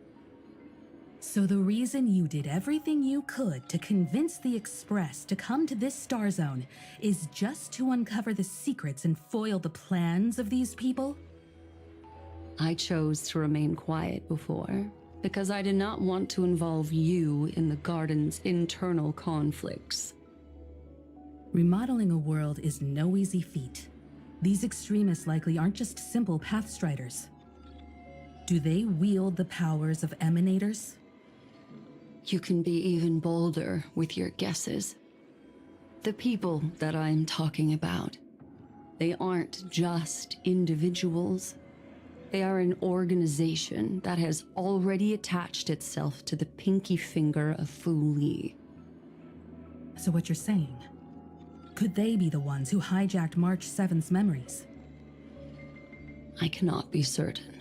So the reason you did everything you could to convince the Express to come to this star zone is just to uncover the secrets and foil the plans of these people? I chose to remain quiet before, because I did not want to involve you in the Garden's internal conflicts. Remodeling a world is no easy feat. These extremists likely aren't just simple pathstriders. Do they wield the powers of emanators? You can be even bolder with your guesses. The people that I'm talking about, they aren't just individuals. They are an organization that has already attached itself to the pinky finger of Fu Li. So what you're saying, could they be the ones who hijacked March 7th's memories? I cannot be certain,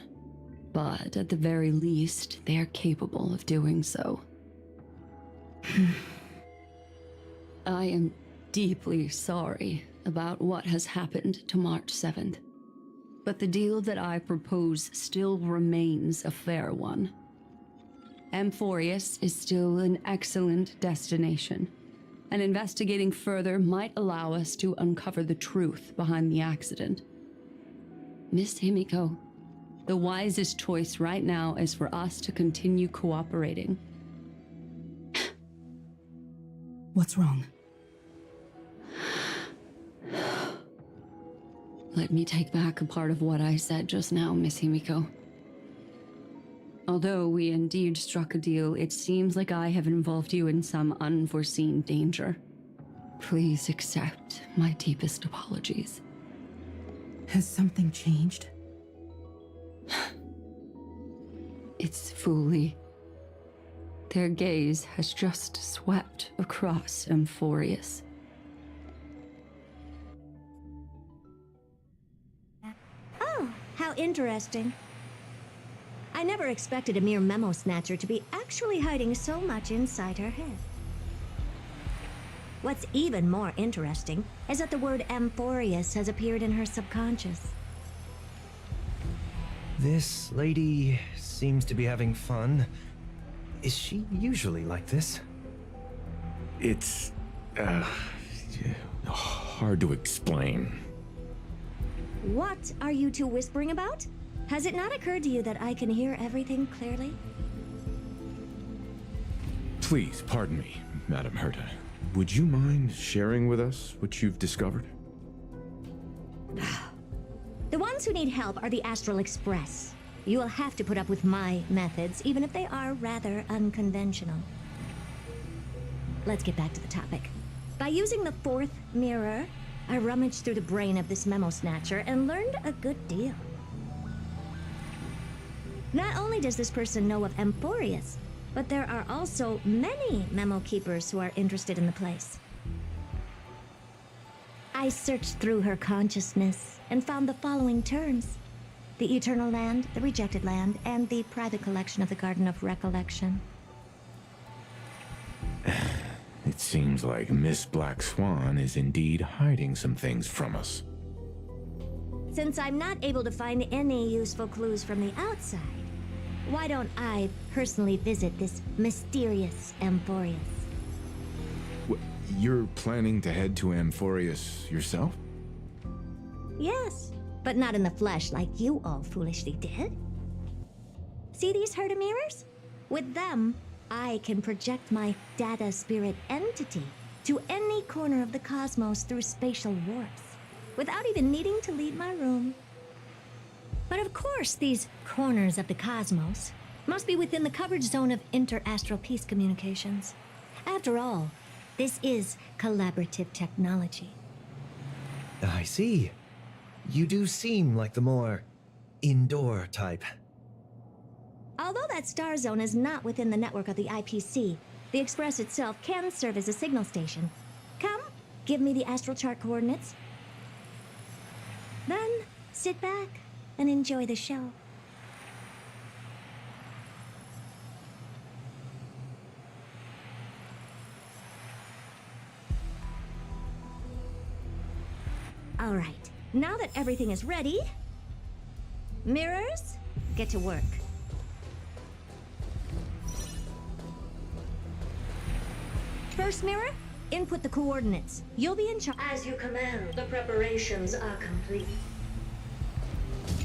but at the very least, they are capable of doing so. I am deeply sorry about what has happened to March 7th, but the deal that I propose still remains a fair one. Amphoreus is still an excellent destination, and investigating further might allow us to uncover the truth behind the accident. Miss Himiko, the wisest choice right now is for us to continue cooperating. What's wrong? Let me take back a part of what I said just now, Miss Himiko. Although we indeed struck a deal, it seems like I have involved you in some unforeseen danger. Please accept my deepest apologies. Has something changed? It's Fu Li. Their gaze has just swept across Amphoreus. Oh, how interesting. I never expected a mere memo snatcher to be actually hiding so much inside her head. What's even more interesting is that the word Amphoreus has appeared in her subconscious. This lady seems to be having fun. Is she usually like this? It's, hard to explain. What are you two whispering about? Has it not occurred to you that I can hear everything clearly? Please, pardon me, Madam Herta. Would you mind sharing with us what you've discovered? The ones who need help are the Astral Express. You will have to put up with my methods, even if they are rather unconventional. Let's get back to the topic. By using the fourth mirror, I rummaged through the brain of this memo snatcher and learned a good deal. Not only does this person know of Amphoreus, but there are also many memo keepers who are interested in the place. I searched through her consciousness and found the following terms: the Eternal Land, the Rejected Land, and the private collection of the Garden of Recollection. It seems like Miss Black Swan is indeed hiding some things from us. Since I'm not able to find any useful clues from the outside, why don't I personally visit this mysterious Amphoreus? You're planning to head to Amphoreus yourself? Yes, but not in the flesh like you all foolishly did. See these Herta mirrors? With them, I can project my data spirit entity to any corner of the cosmos through spatial warps, without even needing to leave my room. But of course, these corners of the cosmos must be within the coverage zone of inter-astral peace communications. After all, this is collaborative technology. I see. You do seem like the more indoor type. Although that star zone is not within the network of the IPC, the Express itself can serve as a signal station. Come, give me the astral chart coordinates. Then, sit back and enjoy the show. All right, now that everything is ready, mirrors, get to work. First mirror, input the coordinates. You'll be in charge. As you command, the preparations are complete.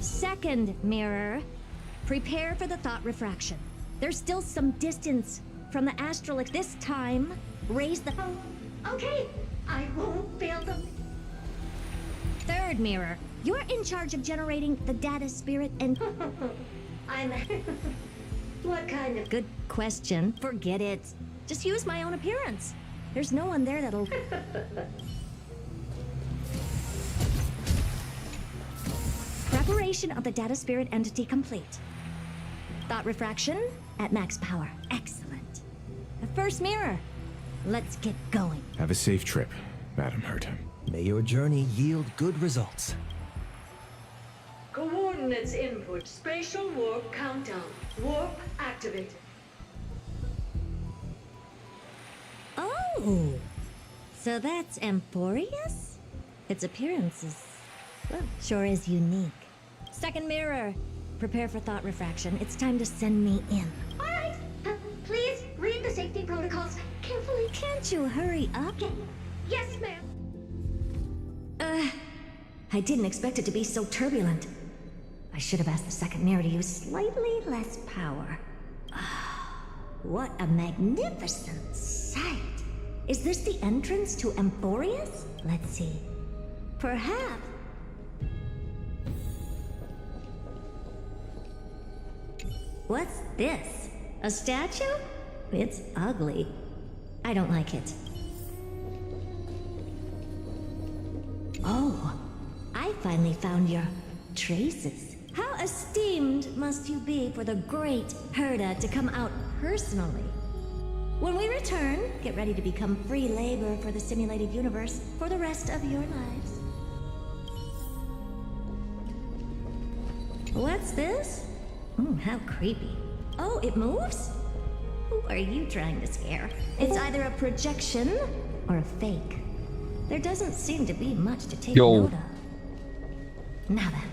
Second mirror, prepare for the thought refraction. There's still some distance from the astral. This time, raise the... Okay, I won't fail them. Third third mirror. You're in charge of generating the data spirit and... I'm... What kind of... Good question. Forget it. Just use my own appearance. There's no one there that'll... Preparation of the data spirit entity complete. Thought refraction at max power. Excellent. The first mirror. Let's get going. Have a safe trip, Madam Herta. May your journey yield good results. Coordinates input. Spatial warp countdown. Warp activated. Oh! So that's Amphoreus? Its appearance is... well, sure is unique. Second mirror. Prepare for thought refraction. It's time to send me in. All right. Please read the safety protocols carefully. Can't you hurry up? Yes, ma'am. I didn't expect it to be so turbulent. I should have asked the second mirror to use slightly less power. What a magnificent sight. Is this the entrance to Amphoreus? Let's see. Perhaps. What's this? A statue? It's ugly. I don't like it. Oh, I finally found your traces. How esteemed must you be for the great Herta to come out personally? When we return, get ready to become free labor for the simulated universe for the rest of your lives. What's this? How creepy. Oh, it moves? Who are you trying to scare? It's either a projection or a fake. There doesn't seem to be much to take note of. Now then,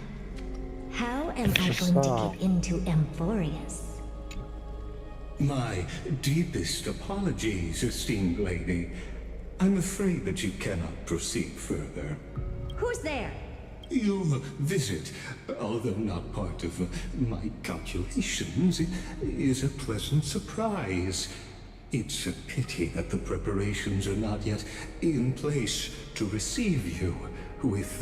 how am I going to get into Amphoreus? My deepest apologies, esteemed lady. I'm afraid that you cannot proceed further. Who's there? Your visit, although not part of my calculations, is a pleasant surprise. It's a pity that the preparations are not yet in place to receive you with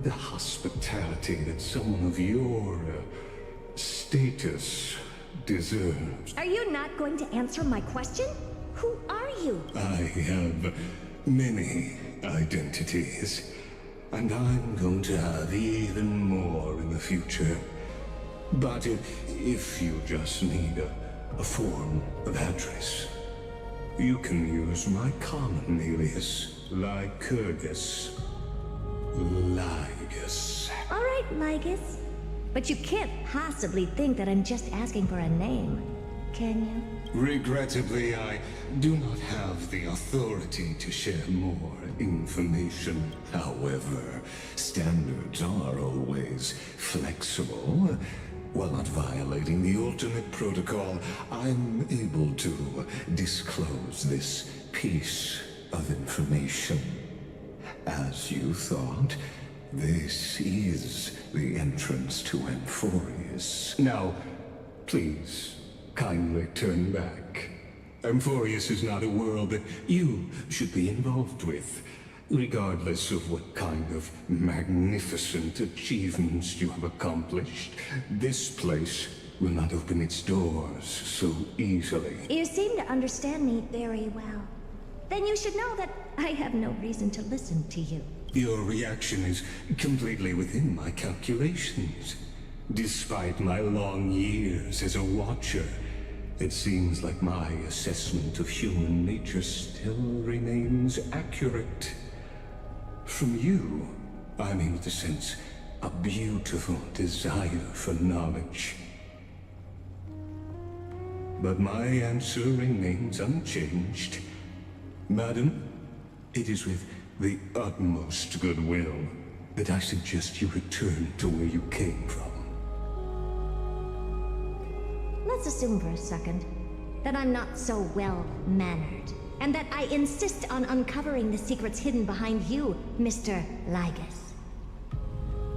the hospitality that someone of your status deserves. Are you not going to answer my question? Who are you? I have many identities. And I'm going to have even more in the future. But if you just need a form of address, you can use my common alias, Lycurgus. Lygus. All right, Lygus. But you can't possibly think that I'm just asking for a name, can you? Regrettably, I do not have the authority to share more information. However, standards are always flexible. While not violating the ultimate protocol, I'm able to disclose this piece of information. As you thought, this is the entrance to Amphoreus. Now, please, kindly turn back. Amphoreus is not a world that you should be involved with, regardless of what kind of magnificent achievements you have accomplished. This place will not open its doors so easily. You seem to understand me very well. Then you should know that I have no reason to listen to you. Your reaction is completely within my calculations. Despite my long years as a watcher, it seems like my assessment of human nature still remains accurate. From you, I'm able to sense a beautiful desire for knowledge. But my answer remains unchanged. Madam, it is with the utmost goodwill that I suggest you return to where you came from. Let's assume for a second that I'm not so well-mannered, and that I insist on uncovering the secrets hidden behind you, Mr. Lygus.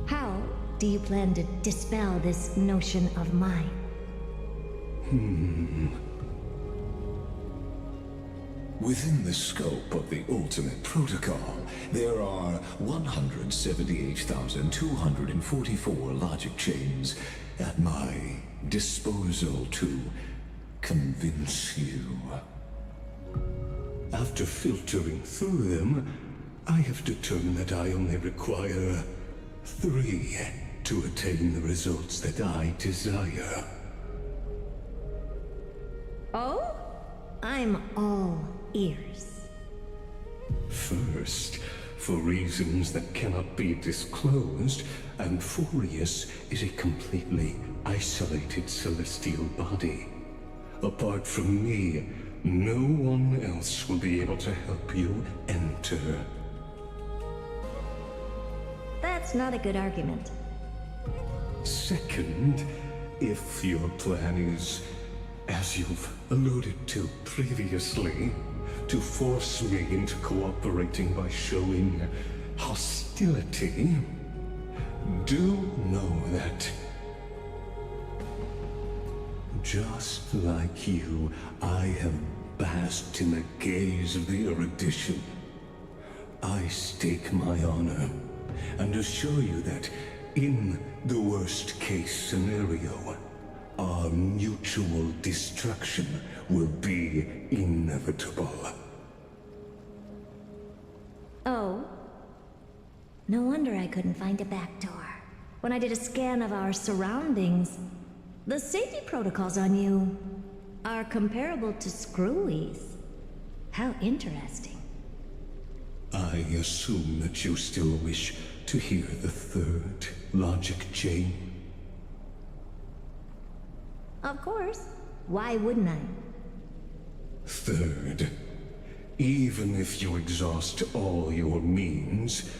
How do you plan to dispel this notion of mine? Within the scope of the Ultimate Protocol, there are 178,244 logic chains at my disposal to convince you. After filtering through them, I have determined that I only require 3 to attain the results that I desire. Oh? I'm all ears. First, for reasons that cannot be disclosed, Amphoreus is a completely isolated celestial body. Apart from me, no one else will be able to help you enter. That's not a good argument. Second, if your plan is, as you've alluded to previously, to force me into cooperating by showing hostility, do know that, just like you, I have basked in the gaze of the erudition. I stake my honor and assure you that, in the worst-case scenario, our mutual destruction will be inevitable. Oh? No wonder I couldn't find a back door. When I did a scan of our surroundings, the safety protocols on you are comparable to Screwy's. How interesting. I assume that you still wish to hear the third logic chain? Of course. Why wouldn't I? Third, even if you exhaust all your means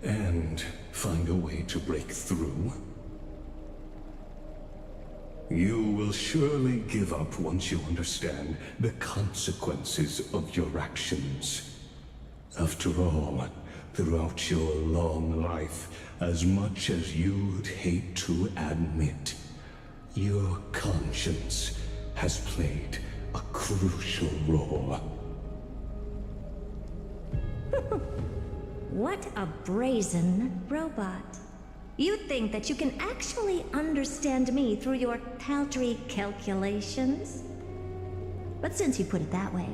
and find a way to break through, you will surely give up once you understand the consequences of your actions. After all, throughout your long life, as much as you'd hate to admit, your conscience has played a crucial role. What a brazen robot. You think that you can actually understand me through your paltry calculations? But since you put it that way,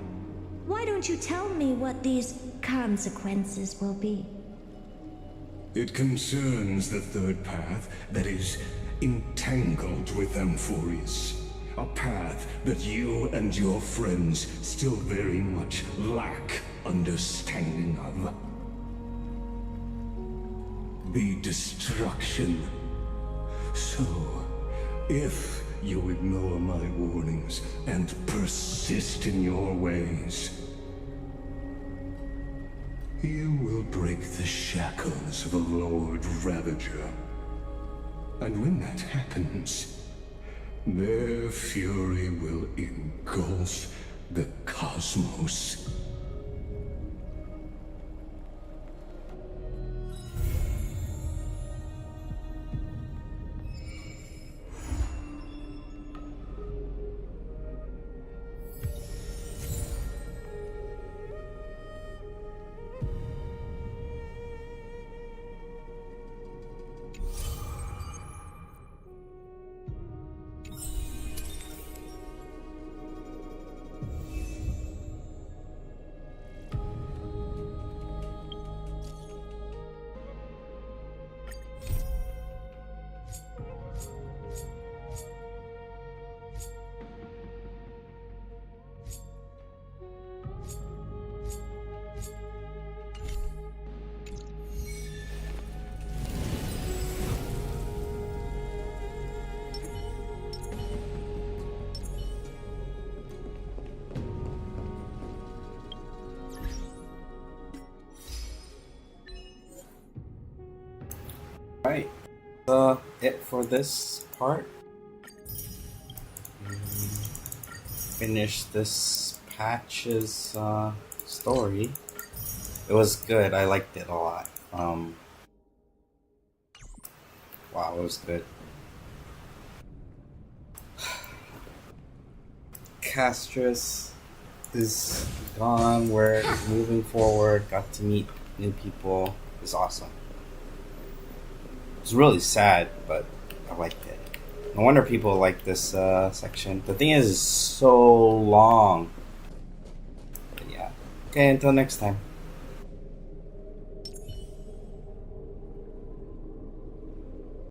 why don't you tell me what these consequences will be? It concerns the third path that is entangled with Amphoreus. A path that you and your friends still very much lack understanding of. The destruction. So, if you ignore my warnings and persist in your ways, you will break the shackles of a Lord Ravager. And when that happens, their fury will engulf the cosmos. Right, it for this part. Finish this patch's story. It was good. I liked it a lot. Wow, it was good. Castress is gone. We're moving forward. Got to meet new people. It was awesome. It's really sad, but I liked it. No wonder people like this section. The thing is, it's so long. But yeah. Okay, until next time.